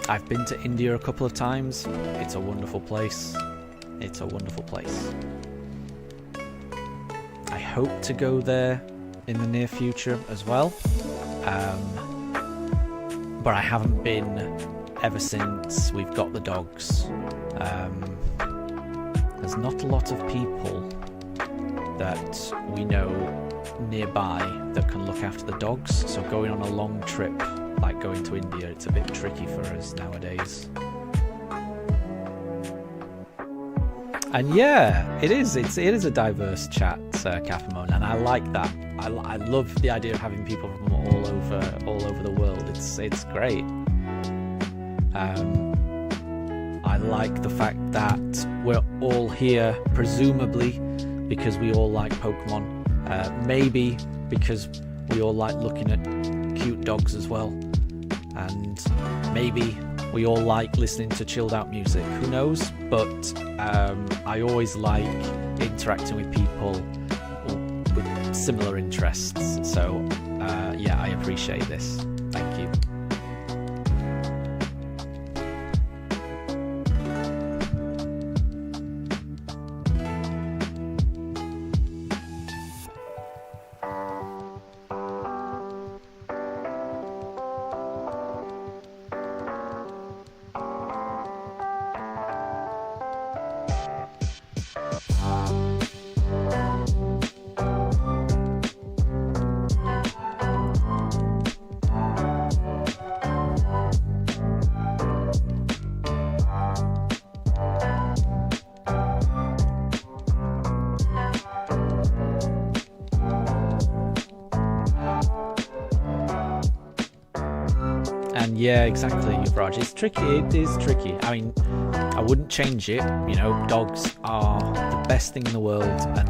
I've been to India a couple of times. It's a wonderful place. It's a wonderful place. I hope to go there in the near future as well. But I haven't been ever since we've got the dogs. There's not a lot of people that we know nearby that can look after the dogs, so going on a long trip like going to India, it's a bit tricky for us nowadays. And yeah, it is a diverse chat, Capamon, and I like that. I love the idea of having people from all over the world. It's great. I like the fact that we're all here, presumably because we all like Pokemon. Maybe because we all like looking at cute dogs as well. And maybe we all like listening to chilled out music. Who knows? But I always like interacting with people with similar interests. So yeah, I appreciate this. Thank you. And yeah, exactly, Raj. It's tricky. It is tricky. I mean, I wouldn't change it. You know, dogs are the best thing in the world, and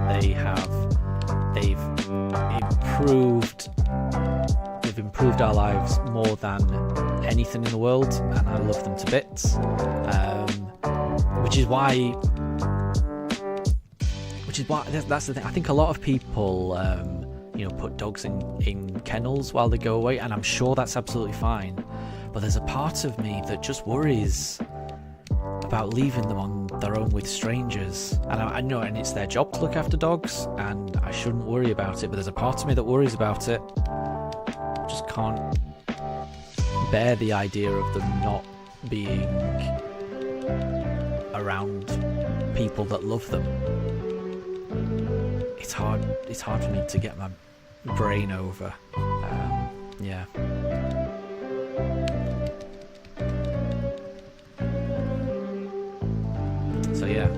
they've improved our lives more than anything in the world, and I love them to bits. Which is why that's the thing. I think a lot of people put dogs in kennels while they go away, and I'm sure that's absolutely fine. But there's a part of me that just worries about leaving them on their own with strangers. And I know, and it's their job to look after dogs, and I shouldn't worry about it. But there's a part of me that worries about it. I just can't bear the idea of them not being around people that love them. It's hard for me to get my brain over. Yeah. So yeah.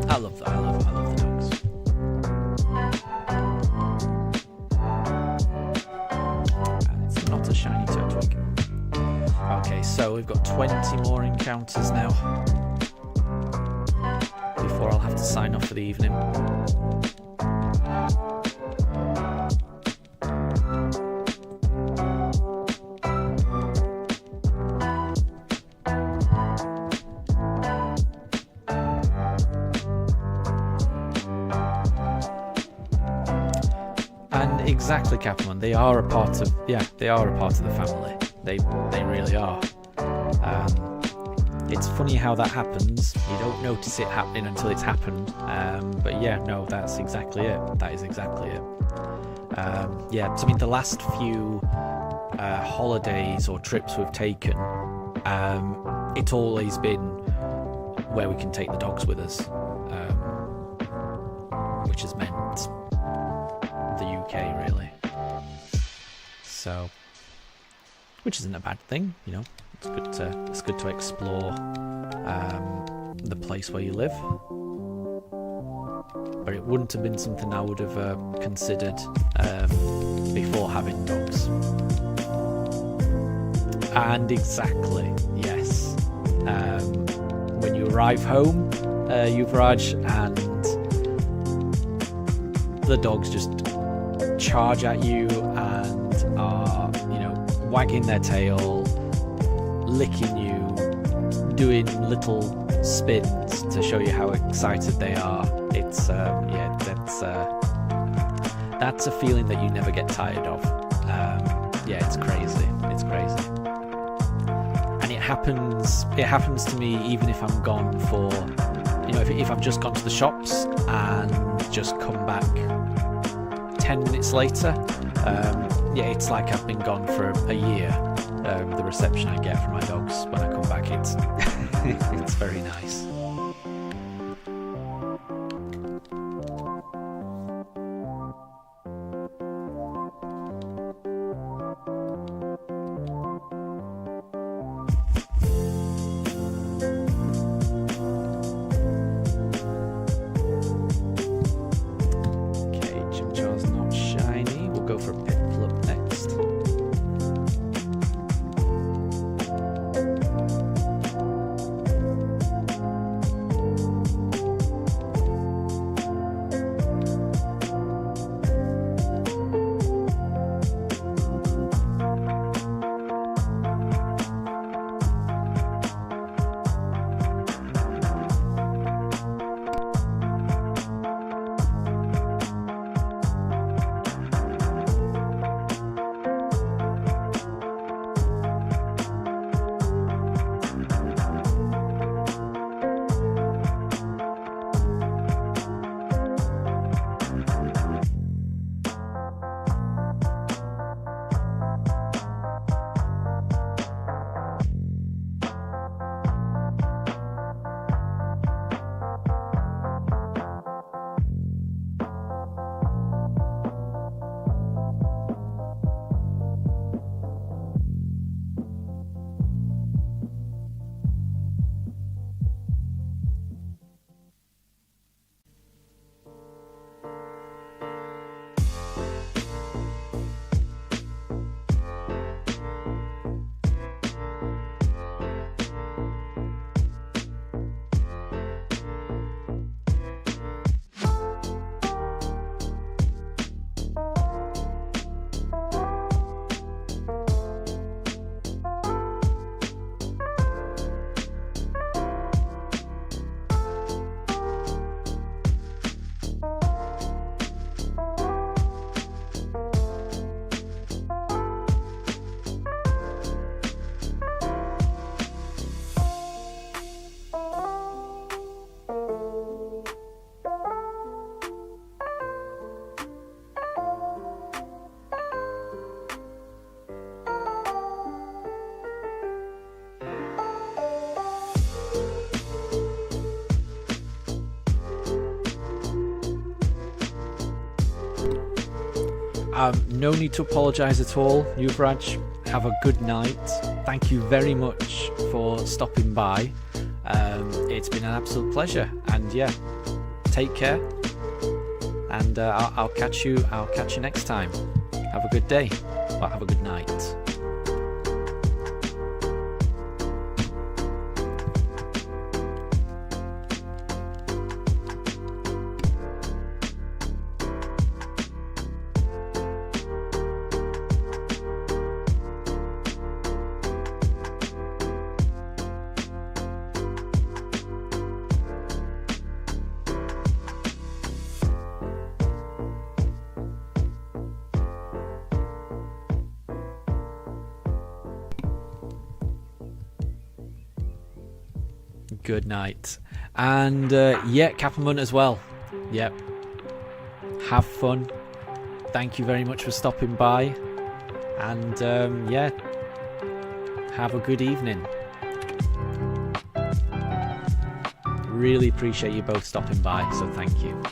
I love the dogs. It's not a shiny Turtwig. Okay, so we've got 20 more encounters now before I'll have to sign off for the evening. And exactly, Captain, they are a part of the family. They really are. It's funny how that happens. You don't notice it happening until it's happened. But yeah, no, that's exactly it. That is exactly it. Yeah, so I mean, the last few holidays or trips we've taken, it's always been where we can take the dogs with us, which has meant the UK, really. So, which isn't a bad thing, you know. It's good to explore the place where you live, but it wouldn't have been something I would have considered before having dogs. And exactly, yes. When you arrive home, Yuvraj, and the dogs just charge at you and are, wagging their tail, licking you, doing little spins to show you how excited they are. It's that's a feeling that you never get tired of. Yeah, it's crazy. It's crazy. And it happens to me even if I'm gone for, if I've just gone to the shops and just come back 10 minutes later. Yeah, it's like I've been gone for a year. The reception I get from my dogs when I come back, it's it's very nice. Okay, Chimchar's not shiny. We'll go for a Piplup next. No need to apologise at all, Yuvraj. Have a good night. Thank you very much for stopping by. It's been an absolute pleasure, and yeah, take care. And I'll catch you. I'll catch you next time. Have a good day. Well, have a good night. Good night. And yeah, Kappelman as well. Yep. Have fun. Thank you very much for stopping by. And yeah, have a good evening. Really appreciate you both stopping by, so thank you.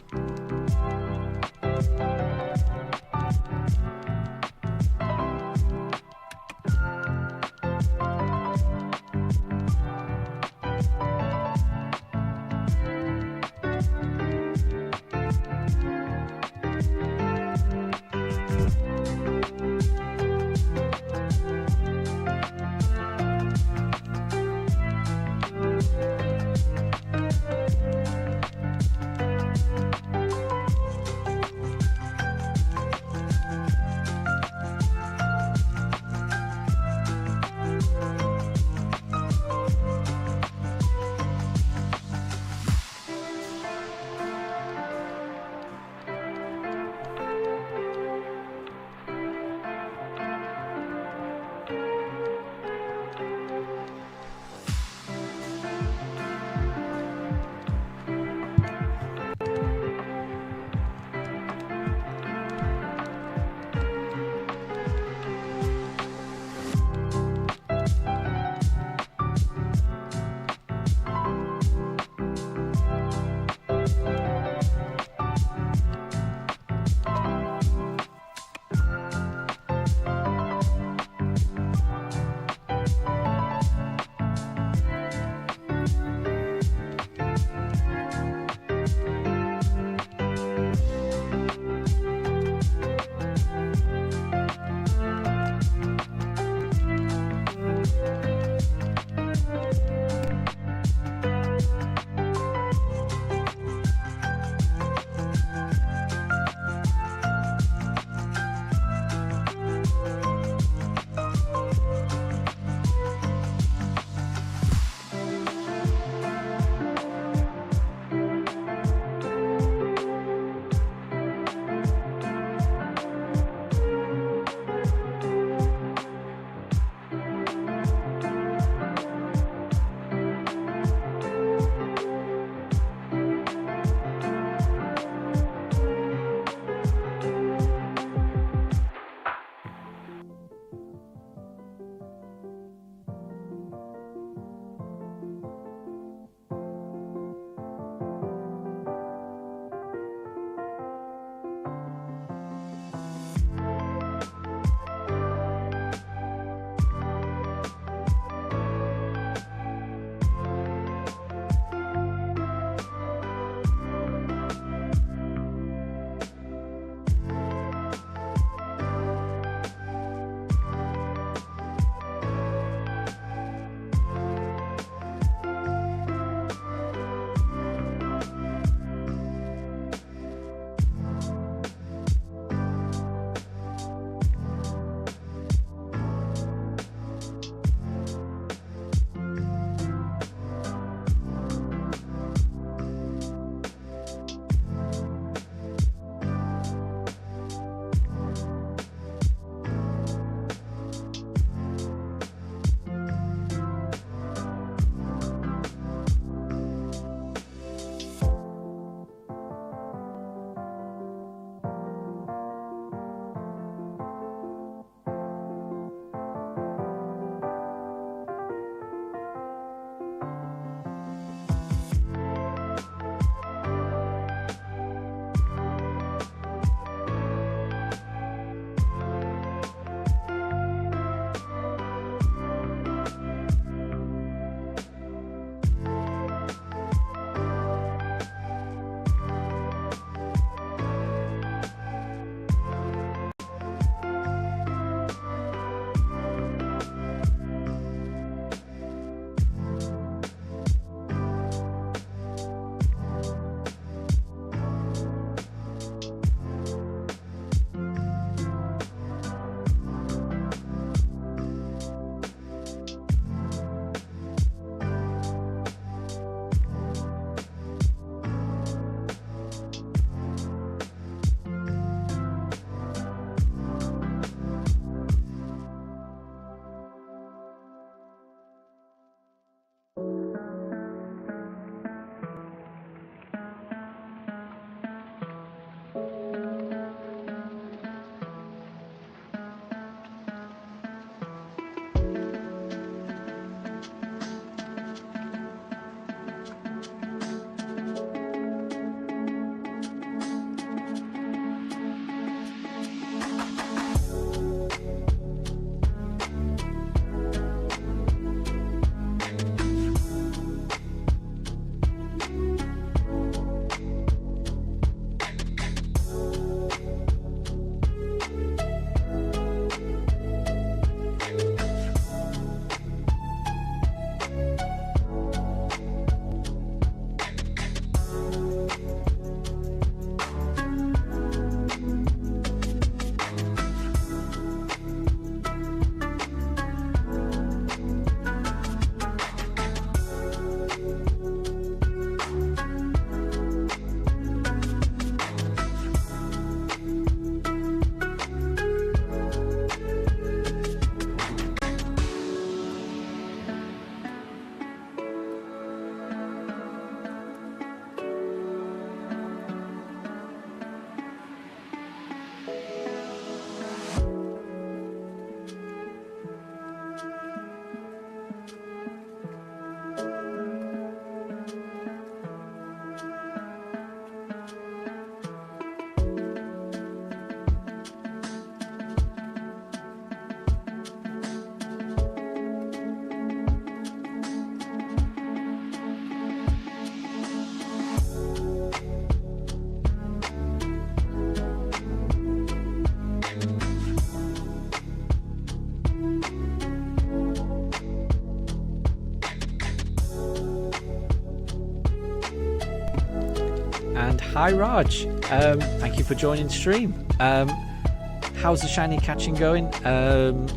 and hi Raj. Thank you for joining stream. How's the shiny catching going?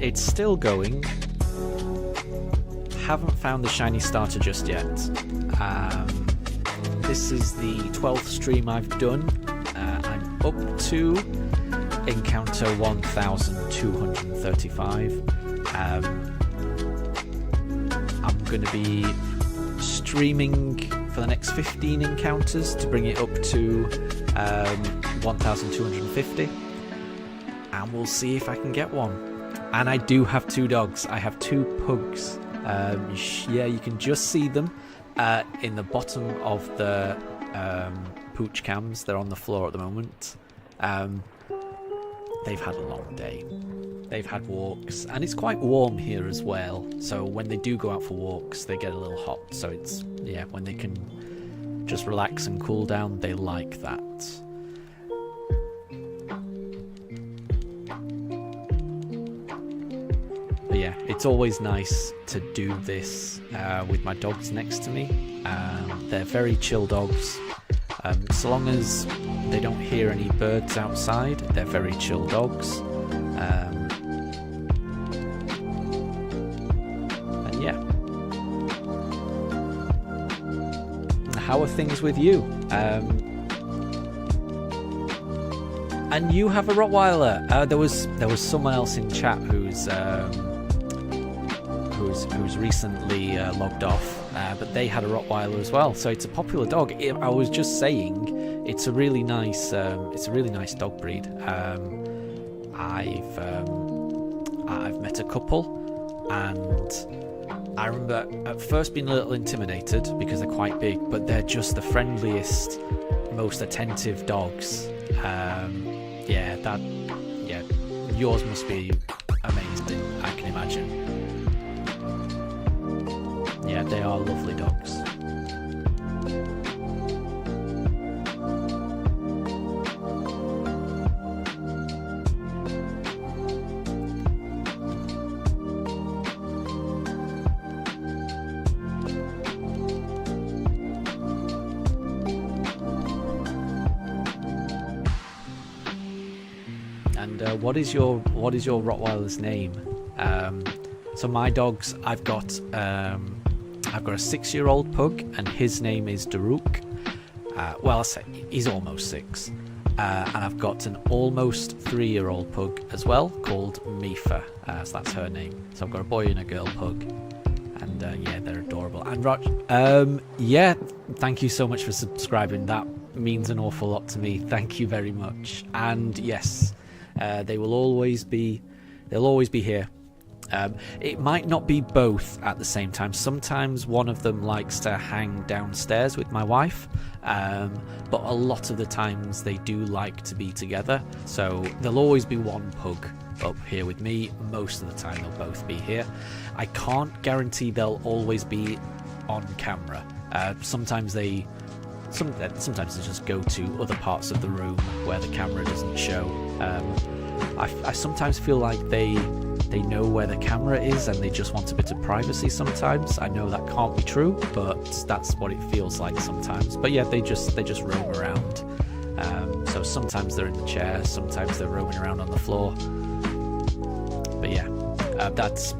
It's still going. Haven't found the shiny starter just yet. This is the 12th stream I've done. I'm up to encounter 1235. I'm going to be streaming for the next 15 encounters to bring it up to 1250, and we'll see if I can get one. And I do have 2 dogs. I have 2 pugs. Yeah, you can just see them in the bottom of the pooch cams. They're on the floor at the moment. They've had a long day. They've had walks, and it's quite warm here as well, so when they do go out for walks they get a little hot, so it's, yeah, when they can just relax and cool down, they like that. But yeah, it's always nice to do this with my dogs next to me. They're very chill dogs. So long as they don't hear any birds outside, they're very chill dogs. And yeah. How are things with you? And you have a Rottweiler. There was someone else in chat who's recently logged off, but they had a Rottweiler as well. So it's a popular dog. I was just saying, it's a really nice dog breed. I've met a couple, and I remember at first being a little intimidated because they're quite big, but they're just the friendliest, most attentive dogs. Yours must be amazing, I can imagine. Yeah, they are lovely dogs. And what is your Rottweiler's name? So my dogs, I've got a 6-year-old pug, and his name is Daruk. Well, I say he's almost 6. And I've got an almost 3-year-old pug as well, called Mifa. So that's her name. So I've got a boy and a girl pug, and yeah, they're adorable. And Raj, yeah, thank you so much for subscribing. That means an awful lot to me. Thank you very much. And yes, they will always be. They'll always be here. It might not be both at the same time. Sometimes one of them likes to hang downstairs with my wife, but a lot of the times they do like to be together. So there'll always be one pug up here with me. Most of the time they'll both be here. I can't guarantee they'll always be on camera. Sometimes they just go to other parts of the room where the camera doesn't show. I sometimes feel like they know where the camera is and they just want a bit of privacy sometimes. I know that can't be true, but that's what it feels like sometimes. But yeah, they just roam around. So sometimes they're in the chair, sometimes they're roaming around on the floor. But yeah, that's...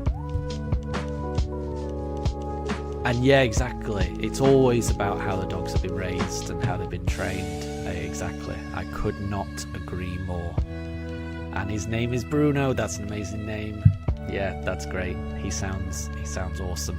And yeah, exactly. It's always about how the dogs have been raised and how they've been trained. Exactly. I could not agree more. And his name is Bruno. That's an amazing name. Yeah, that's great. He sounds awesome.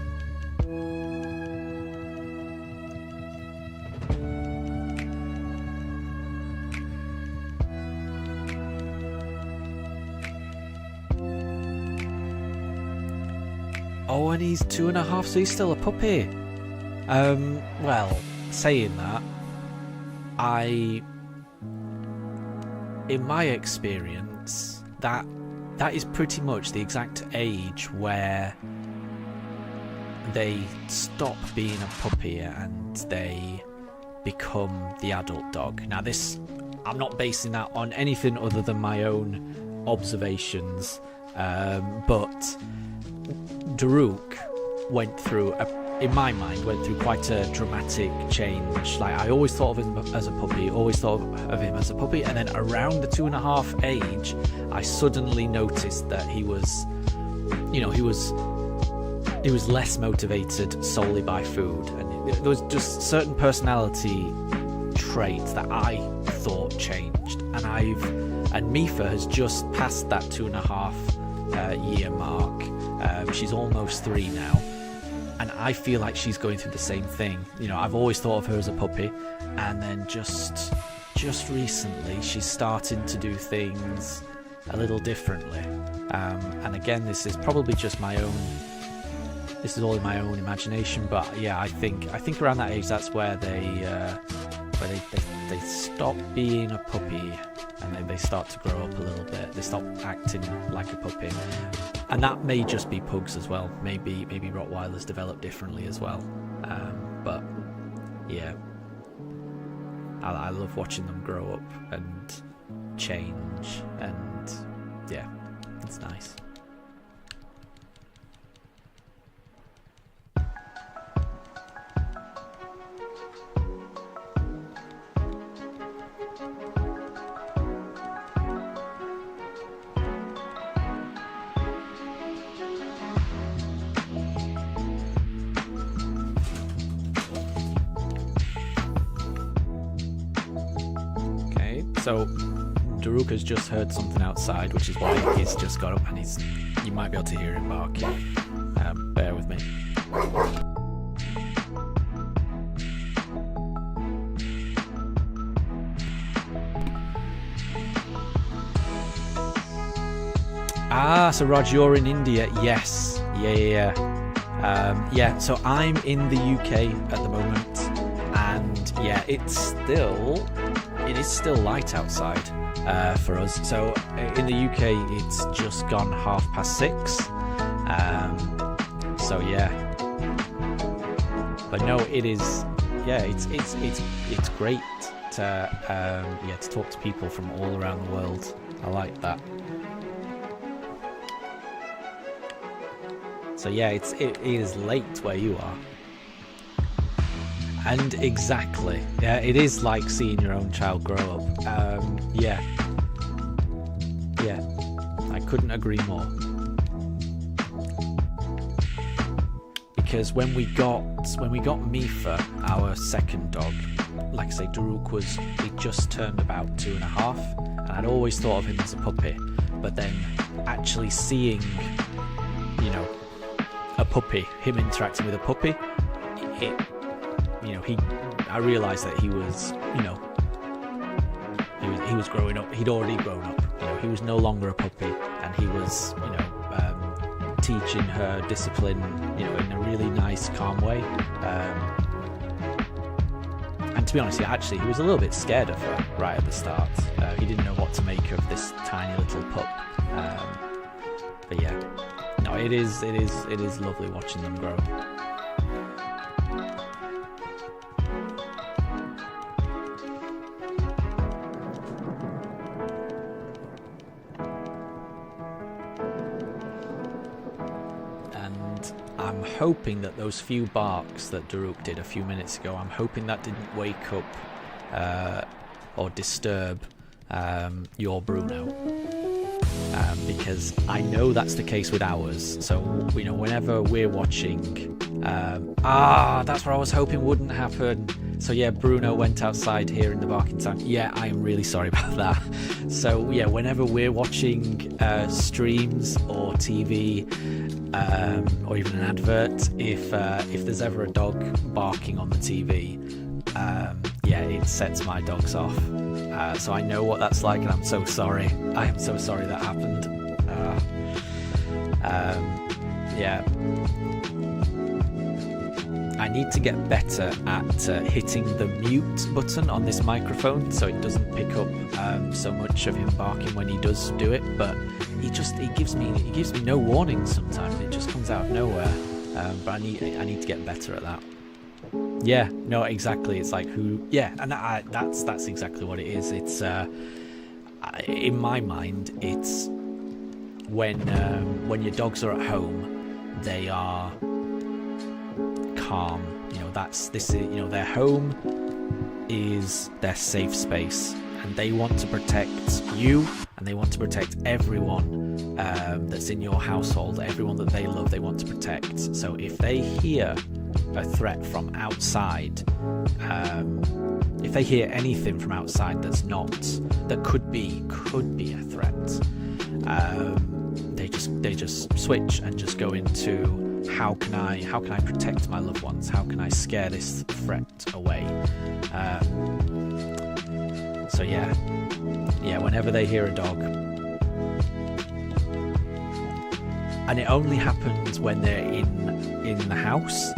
Oh, and he's 2.5, so he's still a puppy. Well, saying that, in my experience, that is pretty much the exact age where they stop being a puppy and they become the adult dog. Now this, I'm not basing that on anything other than my own observations, but Daruk went through a in my mind, went through quite a dramatic change. Like, I always thought of him as a puppy, and then around the 2.5 age, I suddenly noticed that he was, you know, he was less motivated solely by food, and there was just certain personality traits that I thought changed, and Mifa has just passed that 2.5 year mark. She's almost 3 now, and I feel like she's going through the same thing. You know, I've always thought of her as a puppy, and then just recently she's starting to do things a little differently. And again, this is probably just my own. This is all in my own imagination, but yeah, I think around that age, that's where they stop being a puppy, and they start to grow up a little bit. They stop acting like a puppy, and that may just be pugs as well. Maybe Rottweilers develop differently as well. But yeah, I love watching them grow up and change, and yeah, it's nice. So Daruk has just heard something outside, which is why he's just got up, and you might be able to hear him barking. Bear with me. So Raj, you're in India. Yes. Yeah. So I'm in the UK at the moment, and yeah, it is still light outside for us. So in the UK, it's just gone 6:30. So yeah, but no, it is. Yeah, it's great to talk to people from all around the world. I like that. So yeah, it is late where you are. And exactly, yeah, it is like seeing your own child grow up. Yeah, I couldn't agree more. Because when we got Mifa, our second dog, like I say, Daruk he just turned about 2.5, and I'd always thought of him as a puppy. But then actually seeing, you know, a puppy, him interacting with a puppy, I realised that he was, he was growing up. He'd already grown up. He was no longer a puppy, and he was, teaching her discipline, in a really nice, calm way. And to be honest, he was a little bit scared of her right at the start. He didn't know what to make of this tiny little pup. But yeah, no, it is lovely watching them grow. I'm hoping that those few barks that Daruk did a few minutes ago, I'm hoping that didn't wake up or disturb your Bruno. Because I know that's the case with ours. So, whenever we're watching... that's what I was hoping wouldn't happen. So yeah, Bruno went outside here in the barking sound. Yeah, I am really sorry about that. So yeah, whenever we're watching streams or TV... or even an advert, if there's ever a dog barking on the TV, it sets my dogs off. So I know what that's like, and I'm so sorry. I am so sorry that happened. I need to get better at hitting the mute button on this microphone so it doesn't pick up so much of him barking when he does do it. But he gives me no warning sometimes. It just comes out of nowhere. But I need to get better at that. Yeah, no, exactly. It's like and that's exactly what it is. It's in my mind, it's when your dogs are at home, they are calm. You know, their home is their safe space, and they want to protect you, and they want to protect everyone that's in your household, everyone that they love. They want to protect. So if they hear a threat from outside, if they hear anything from outside that could be a threat, they just switch and just go into how can I protect my loved ones? How can I scare this threat away? So yeah, whenever they hear a dog, and it only happens when they're in the house.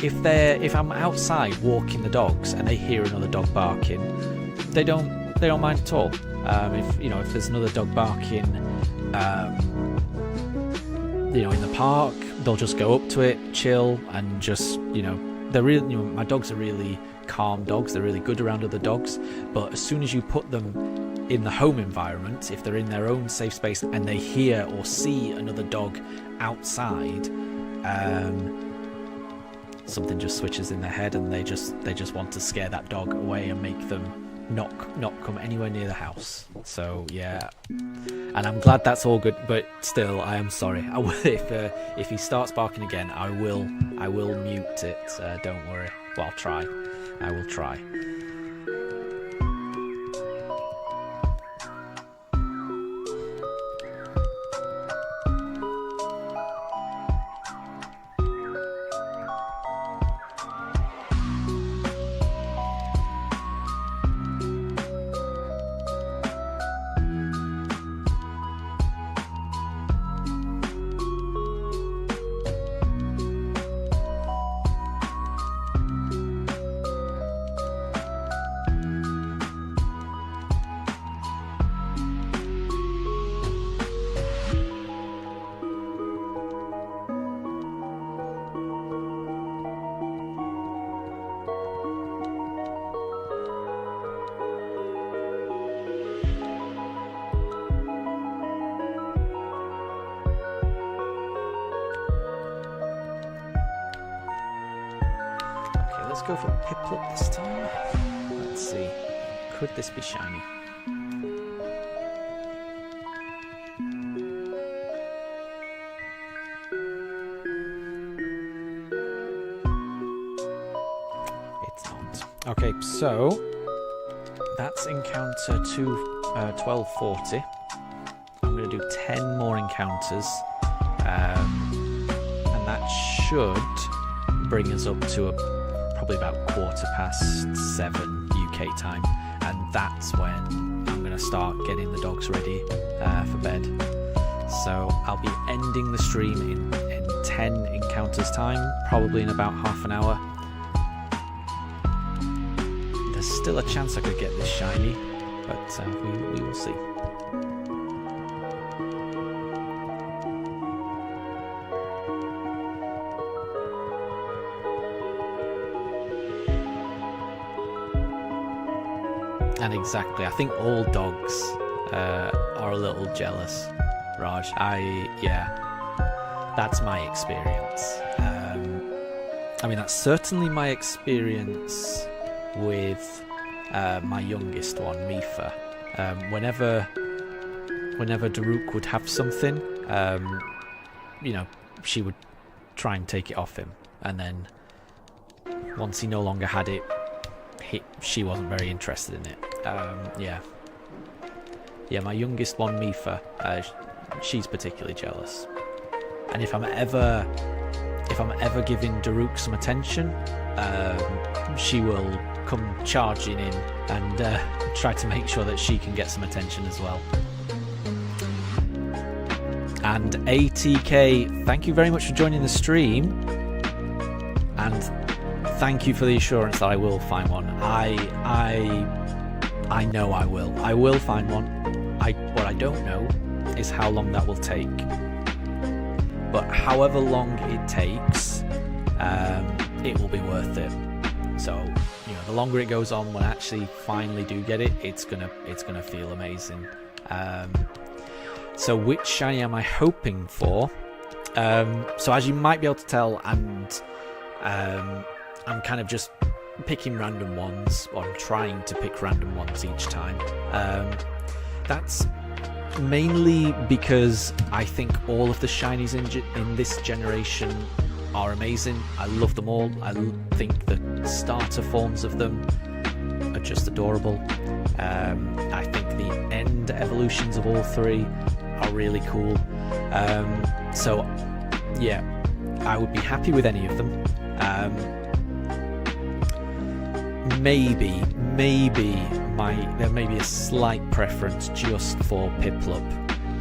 If I'm outside walking the dogs and they hear another dog barking, they don't mind at all. If there's another dog barking, in the park, they'll just go up to it, chill, and just they're really. My dogs are really calm dogs. They're really good around other dogs. But as soon as you put them in the home environment, if they're in their own safe space and they hear or see another dog outside, something just switches in their head, and they just want to scare that dog away and make them not come anywhere near the house. So yeah, and I'm glad that's all good, but still, I am sorry. If he starts barking again, I will mute it. Don't worry. Well, I'll try. I will try. Let's go for Piplup this time. Let's see. Could this be shiny? It's not. Okay, so that's encounter 1240. I'm going to do 10 more encounters. And that should bring us up to probably about 7:15 UK time, and that's when I'm going to start getting the dogs ready for bed. So I'll be ending the stream in 10 encounters time, probably in about half an hour. There's still a chance I could get this shiny, but we will see. And exactly, I think all dogs are a little jealous, Raj. That's my experience. That's certainly my experience with my youngest one, Mifa. Whenever Daruk would have something, she would try and take it off him, and then once he no longer had it, she wasn't very interested in it. My youngest one, Mifa, she's particularly jealous. And if I'm ever giving Daruk some attention, she will come charging in and try to make sure that she can get some attention as well. And ATK, thank you very much for joining the stream, and thank you for the assurance that I will find one. I know I will. I will find one. What I don't know is how long that will take. But however long it takes, it will be worth it. So, the longer it goes on, when I actually finally do get it, it's gonna feel amazing. So which shiny am I hoping for? So as you might be able to tell, and I'm kind of just picking random ones, or I'm trying to pick random ones each time. That's mainly because I think all of the shinies in this generation are amazing. I love them all. I think the starter forms of them are just adorable. I think the end evolutions of all three are really cool. So yeah, I would be happy with any of them. Maybe there may be a slight preference just for Piplup,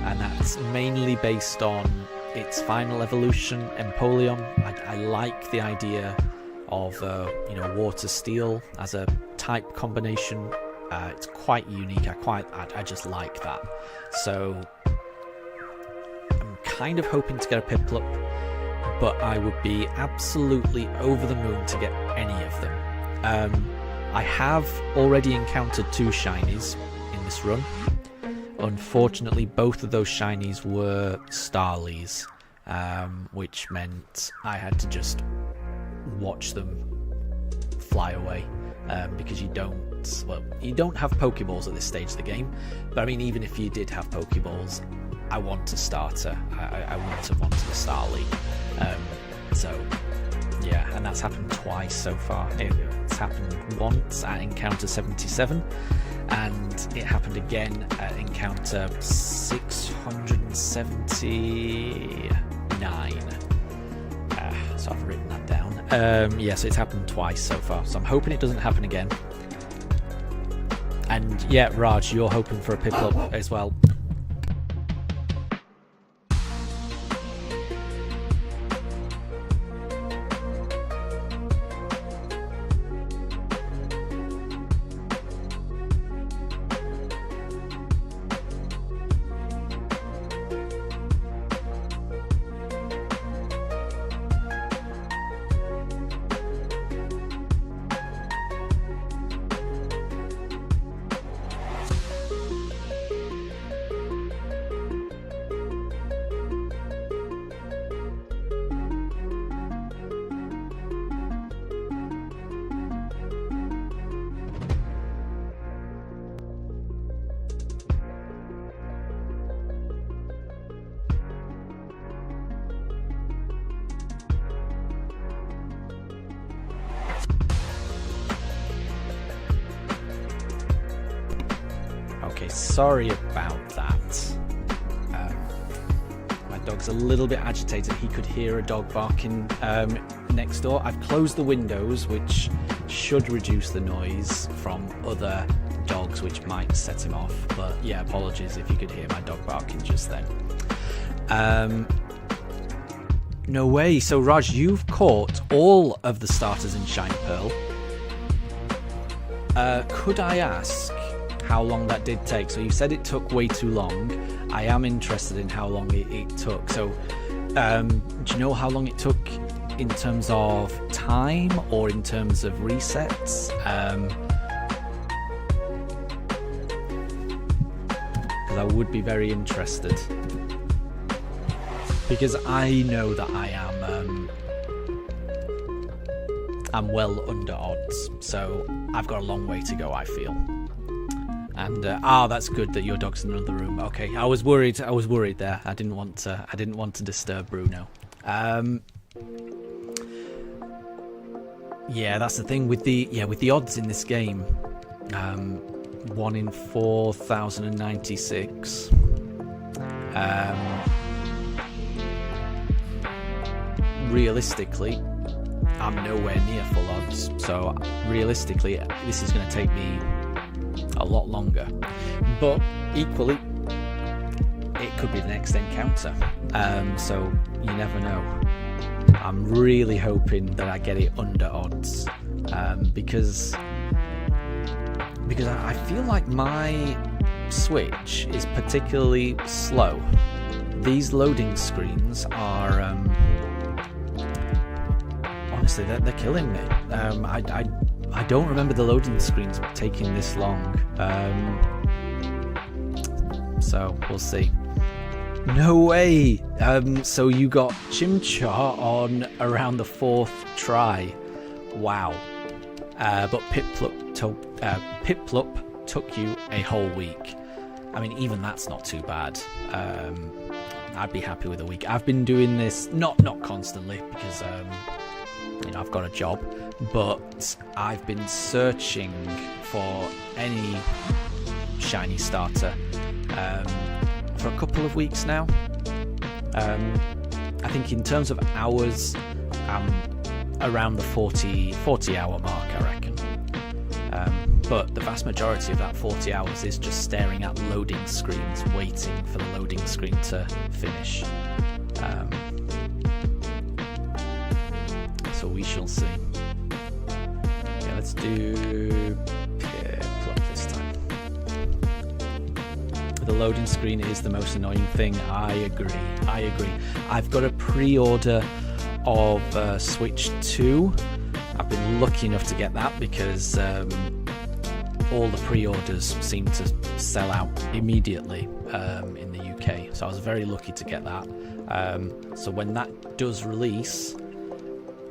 and that's mainly based on its final evolution, Empoleon. I like the idea of water steel as a type combination. It's quite unique. I just like that. So I'm kind of hoping to get a Piplup, but I would be absolutely over the moon to get any of them. I have already encountered 2 shinies in this run. Unfortunately, both of those shinies were Starlies, which meant I had to just watch them fly away, because you don't have Pokeballs at this stage of the game. But I mean, even if you did have Pokeballs, I want a starter. I wouldn't have wanted a Starly. So yeah, and that's happened twice so far. It's happened once at Encounter 77, and it happened again at Encounter 679. So I've written that down. Yeah, so it's happened twice so far, so I'm hoping it doesn't happen again. And yeah, Raj, you're hoping for a Piplup as well. Okay, sorry about that. My dog's a little bit agitated. He could hear a dog barking next door. I've closed the windows, which should reduce the noise from other dogs, which might set him off. But yeah, apologies if you could hear my dog barking just then. No way. So Raj, you've caught all of the starters in Shining Pearl. Could I ask how long that did take? So you said it took way too long. I am interested in how long it took. So do you know how long it took in terms of time or in terms of resets? Because I would be very interested, because I know that I'm well under odds, so I've got a long way to go, I feel. And that's good that your dog's in another room. Okay, I was worried there. I didn't want to disturb Bruno. Yeah, that's the thing with the odds in this game. 1 in 4,096. Realistically, I'm nowhere near full odds. So realistically, this is going to take me a lot longer. But equally, it could be the next encounter. So you never know. I'm really hoping that I get it under odds, because I feel like my Switch is particularly slow. These loading screens are honestly, they're killing me. I don't remember the loading screens taking this long. So we'll see. No way! So you got Chimchar on around the 4th try. Wow. But Piplup took you a whole week. I mean, even that's not too bad. I'd be happy with a week. I've been doing this, not constantly, because I've got a job, but I've been searching for any shiny starter for a couple of weeks now. I think in terms of hours, I'm around the 40 hour mark, I reckon. But the vast majority of that 40 hours is just staring at loading screens, waiting for the loading screen to finish. So we shall see. Yeah, let's do Piplup this time. The loading screen is the most annoying thing. I agree. I've got a pre-order of Switch 2. I've been lucky enough to get that because all the pre-orders seem to sell out immediately in the UK, so I was very lucky to get that. So when that does release,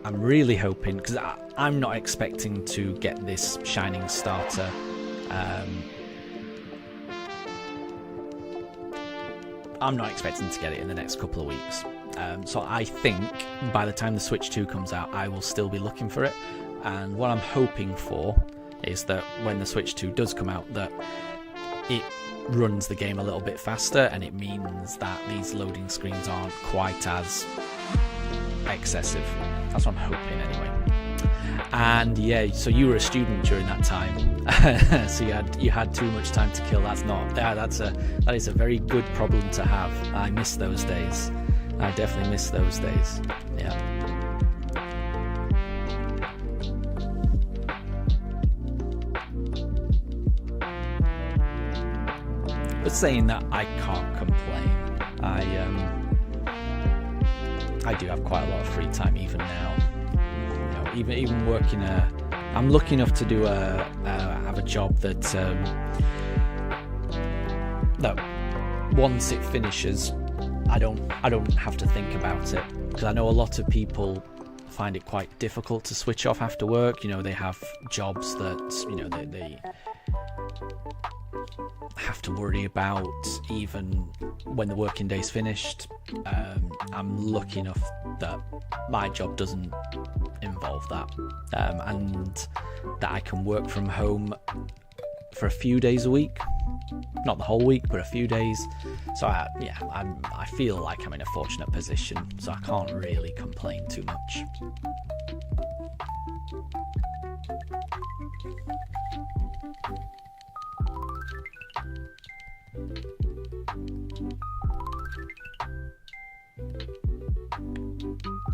I'm really hoping, because I'm not expecting to get this Shining starter I'm not expecting to get it in the next couple of weeks. So I think by the time the Switch 2 comes out, I will still be looking for it. And what I'm hoping for is that when the Switch 2 does come out, that it runs the game a little bit faster, and it means that these loading screens aren't quite as excessive. That's what I'm hoping anyway. And yeah, so you were a student during that time, so you had too much time to kill. That is a very good problem to have. I miss those days. I definitely miss those days. Yeah. But saying that, I can't complain. I do have quite a lot of free time even now. Even working I'm lucky enough to do have a job that once it finishes, I don't have to think about it, because I know a lot of people find it quite difficult to switch off after work. They have jobs that they have to worry about even when the working day's finished. I'm lucky enough that my job doesn't involve that, and that I can work from home for a few days a week, not the whole week, but a few days. So I feel like I'm in a fortunate position, so I can't really complain too much.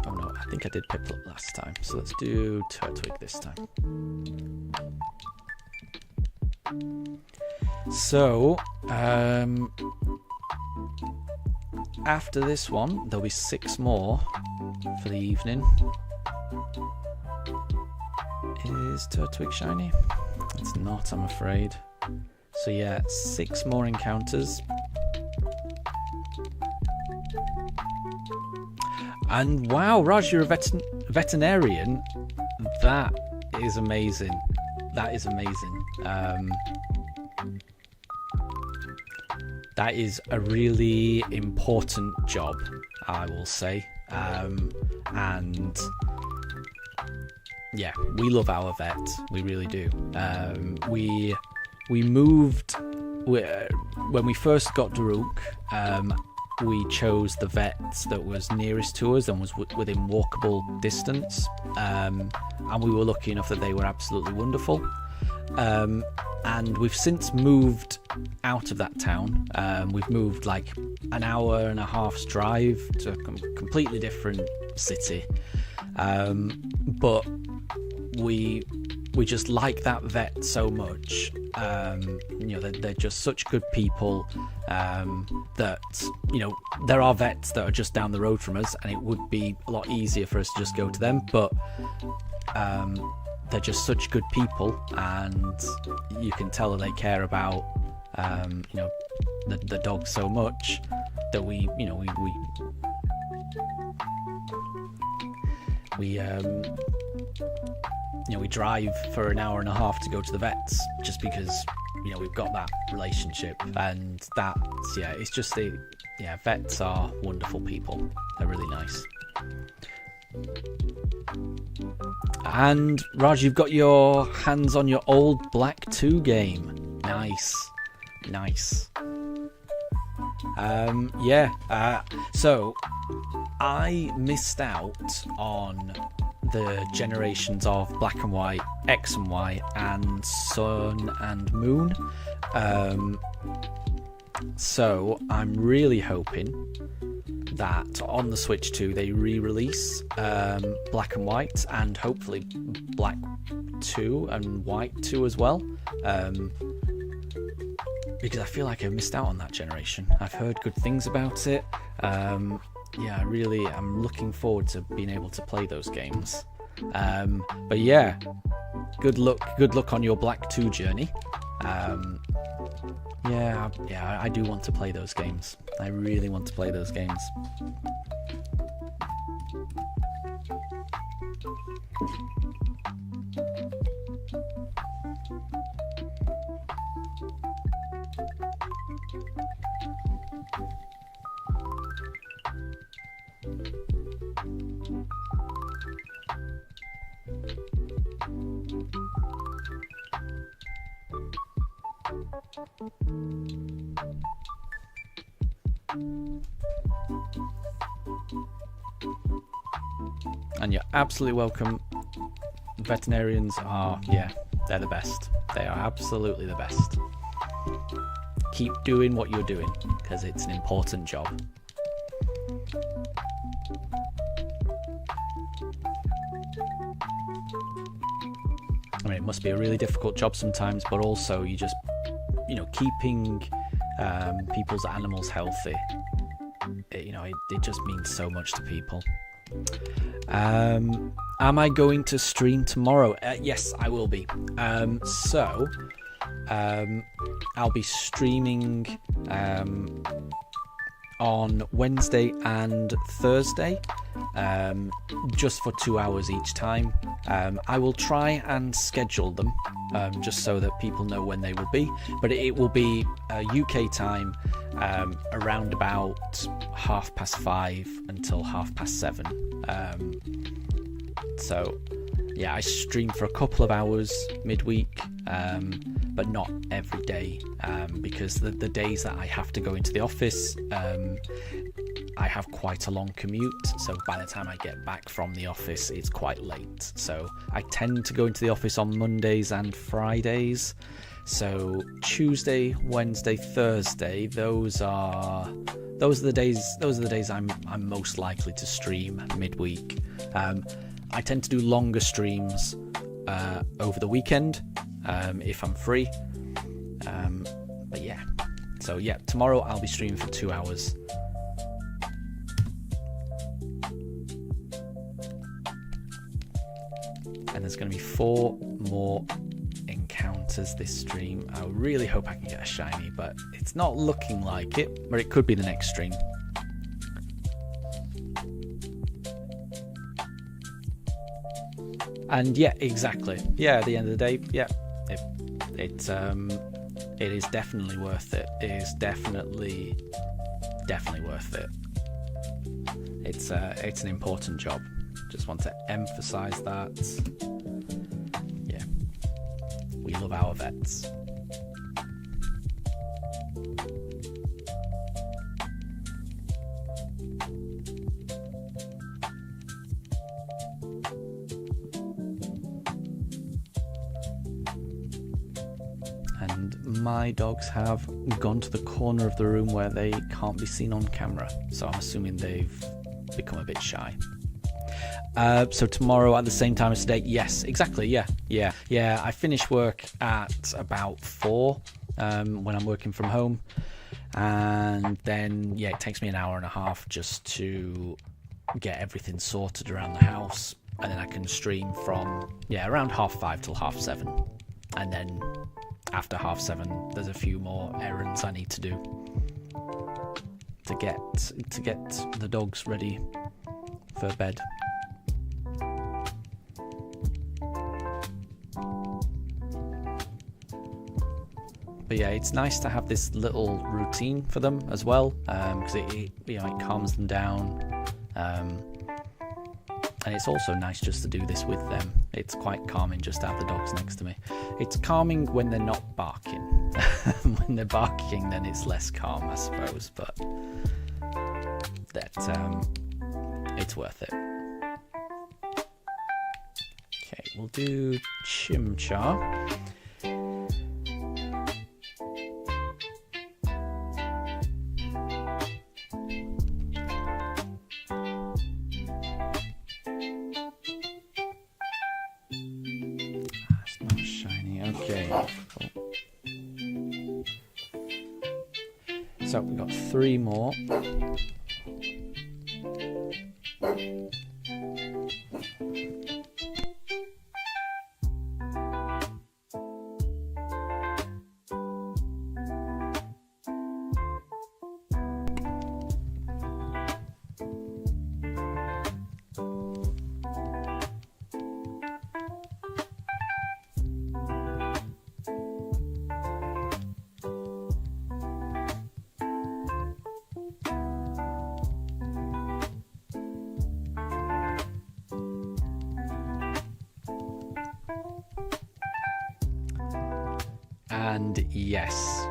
Oh no, I think I did Piplup last time, so let's do Turtwig this time. So, after this one, there'll be 6 more for the evening. Is Turtwig shiny? It's not, I'm afraid. So yeah, 6 more encounters. And wow, Raj, you're a veterinarian. That is amazing. That is amazing. That is a really important job, I will say. And yeah, we love our vet. We really do. We moved when we first got Daruk. We chose the vet that was nearest to us and was within walkable distance, and we were lucky enough that they were absolutely wonderful. And we've since moved out of that town. We've moved like an hour and a half's drive to a completely different city, but we just like that vet so much. They're just such good people, that there are vets that are just down the road from us, and it would be a lot easier for us to just go to them, but they're just such good people, and you can tell that they care about the dog so much that we drive for an hour and a half to go to the vets, just because we've got that relationship, and it's just vets are wonderful people. They're really nice. And Raj, you've got your hands on your old Black 2 game. Nice. So I missed out on the generations of Black and White, X and Y, and Sun and Moon. So I'm really hoping that on the Switch 2 they re-release Black and White, and hopefully Black 2 and White 2 as well. Because I feel like I missed out on that generation. I've heard good things about it. I'm looking forward to being able to play those games. But yeah, good luck on your Black 2 journey. I do want to play those games. I really want to play those games. And you're absolutely welcome. Veterinarians are, they're the best. They are absolutely the best. Keep doing what you're doing, because it's an important job. I mean, it must be a really difficult job sometimes, but also you just, keeping people's animals healthy, it just means so much to people. Am I going to stream tomorrow? Yes, I will be. I'll be streaming on Wednesday and Thursday, just for 2 hours each time. I will try and schedule them, just so that people know when they will be, but it will be UK time, around about 5:30 until 7:30. I stream for a couple of hours midweek, but not every day, because the days that I have to go into the office, I have quite a long commute, so by the time I get back from the office it's quite late. So I tend to go into the office on Mondays and Fridays. So Tuesday, Wednesday, Thursday, those are the days I'm most likely to stream midweek. I tend to do longer streams over the weekend, if I'm free. Tomorrow I'll be streaming for 2 hours. And there's going to be 4 more encounters this stream. I really hope I can get a shiny, but it's not looking like it. But it could be the next stream. And exactly. At the end of the day, it is definitely worth it. It is definitely worth it. It's an important job. Just want to emphasize that. We love our vets. And my dogs have gone to the corner of the room where they can't be seen on camera, so I'm assuming they've become a bit shy. So tomorrow at the same time as today? Yes, exactly. Yeah. I finish work at about 4 when I'm working from home, and then it takes me an hour and a half just to get everything sorted around the house, and then I can stream from around 5:30 till 7:30, and then after 7:30 there's a few more errands I need to do. to get the dogs ready for bed. But yeah, it's nice to have this little routine for them as well, because it calms them down, and it's also nice just to do this with them. It's quite calming just to have the dogs next to me. It's calming when they're not barking. When they're barking, then it's less calm, I suppose. But that it's worth it. Okay, we'll do Chimchar. So we've got 3 more. And yes,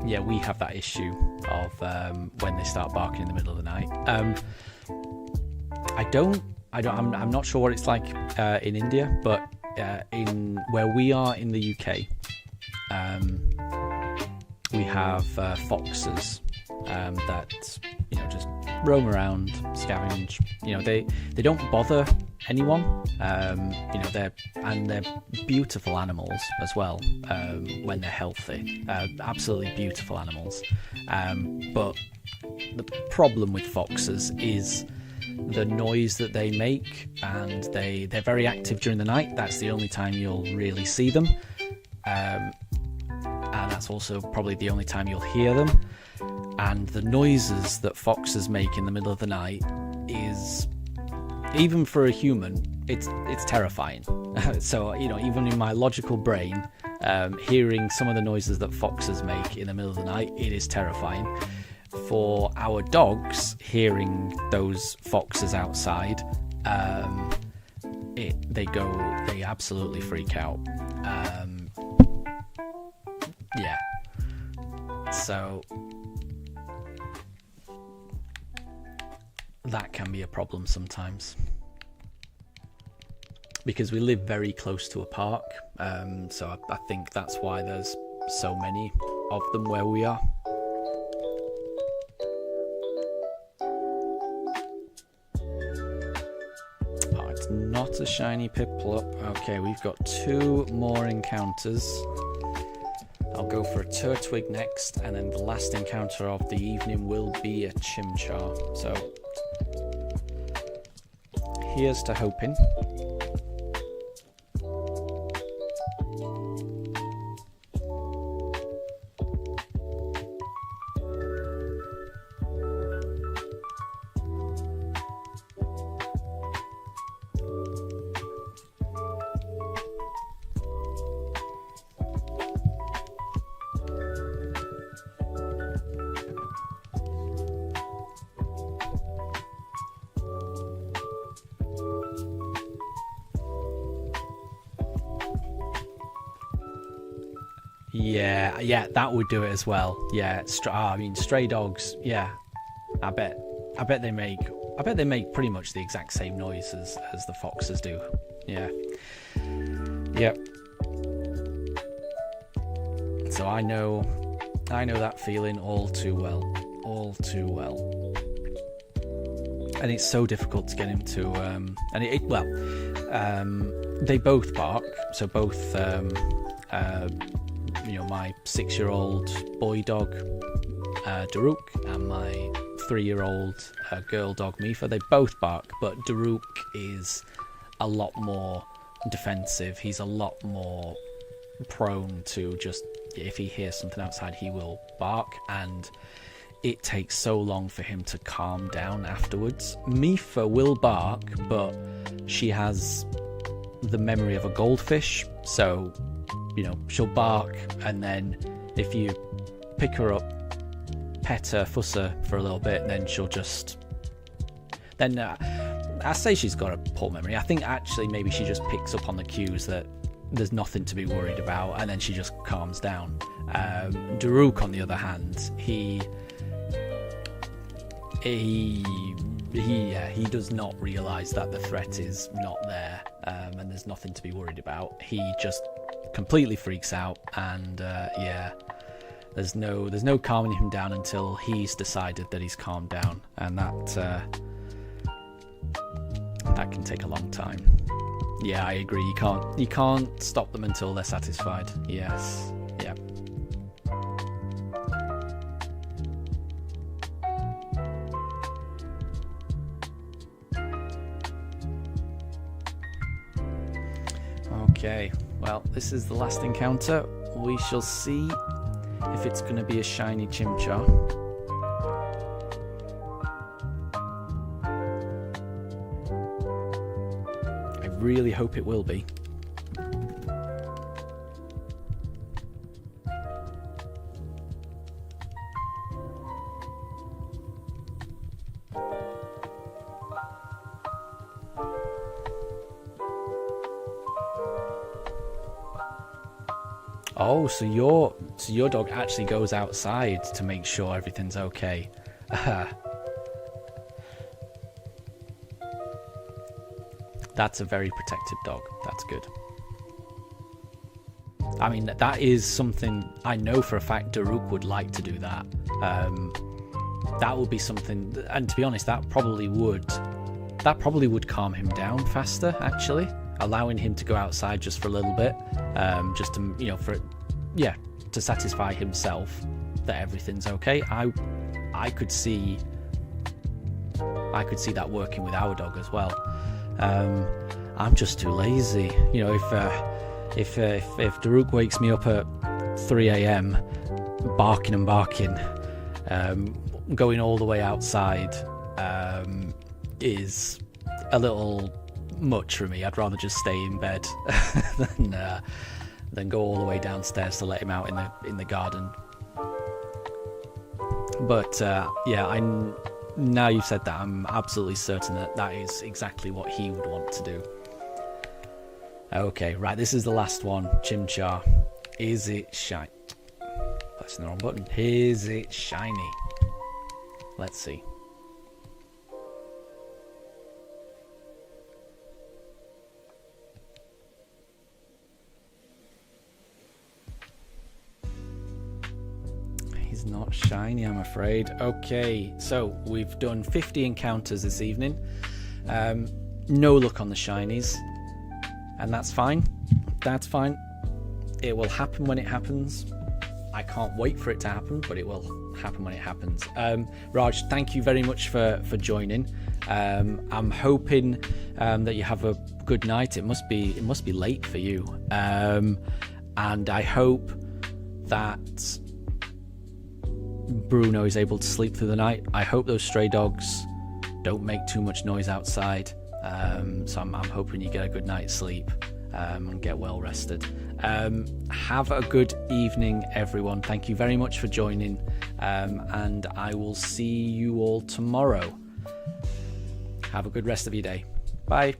yeah, we have that issue of when they start barking in the middle of the night. I'm not sure what it's like in India, but in where we are in the UK, we have foxes that just roam around, scavenge. They don't bother anyone. They're beautiful animals as well when they're healthy. Absolutely beautiful animals. But the problem with foxes is the noise that they make, and they're very active during the night. That's the only time you'll really see them, and that's also probably the only time you'll hear them. And the noises that foxes make in the middle of the night is, even for a human, it's terrifying. So even in my logical brain, hearing some of the noises that foxes make in the middle of the night, it is terrifying. For our dogs, hearing those foxes outside, they absolutely freak out. Yeah. So that can be a problem sometimes, because we live very close to a park, so I think that's why there's so many of them where we are. Oh, it's not a shiny Piplup. Okay, we've got 2 more encounters. I'll go for a Turtwig next, and then the last encounter of the evening will be a Chimchar. So here's to hoping. Yeah, that would do it as well. Yeah, stray dogs. Yeah, I bet they make pretty much the exact same noise as the foxes do. Yeah. Yep. So I know that feeling all too well. And it's so difficult to get him to they both bark. So both my 6-year-old boy dog Daruk and my 3-year-old girl dog Mifa, they both bark, but Daruk is a lot more defensive. He's a lot more prone to just, if he hears something outside, he will bark. And it takes so long for him to calm down afterwards. Mifa will bark, but she has the memory of a goldfish, so, you know, she'll bark, and then if you pick her up, pet her, fuss her for a little bit, and then she'll just... Then I say she's got a poor memory. I think actually maybe she just picks up on the cues that there's nothing to be worried about, and then she just calms down. Daruk, on the other hand, he does not realise that the threat is not there, and there's nothing to be worried about. He just completely freaks out, and there's no calming him down until he's decided that he's calmed down, and that can take a long time. Yeah, I agree. You can't stop them until they're satisfied. Yes. Yeah. Okay, well, this is the last encounter. We shall see if it's going to be a shiny Chimchar. I really hope it will be. Oh, so your dog actually goes outside to make sure everything's okay. That's a very protective dog. That's good. I mean, that is something I know for a fact Daruk would like to do that. That would be something, and to be honest, that probably would calm him down faster, actually, allowing him to go outside just for a little bit, just to, you know, to satisfy himself that everything's okay. I could see that working with our dog as well. I'm just too lazy. You know, if Daruk wakes me up at 3 a.m. barking and barking, going all the way outside is a little much for me. I'd rather just stay in bed than go all the way downstairs to let him out in the garden. But now you've said that, I'm absolutely certain that is exactly what he would want to do. Okay, right, this is the last one. Chimchar. Is it shiny? Pressing the wrong button. Is it shiny? Let's see. He's not shiny, I'm afraid. Okay, so we've done 50 encounters this evening. No luck on the shinies. And that's fine. That's fine. It will happen when it happens. I can't wait for it to happen, but it will happen when it happens. Raj, thank you very much for joining. I'm hoping that you have a good night. It must be late for you. And I hope that Bruno is able to sleep through the night. I hope those stray dogs don't make too much noise outside. So I'm hoping you get a good night's sleep and get well rested. Have a good evening, everyone. Thank you very much for joining, and I will see you all tomorrow. Have a good rest of your day. Bye.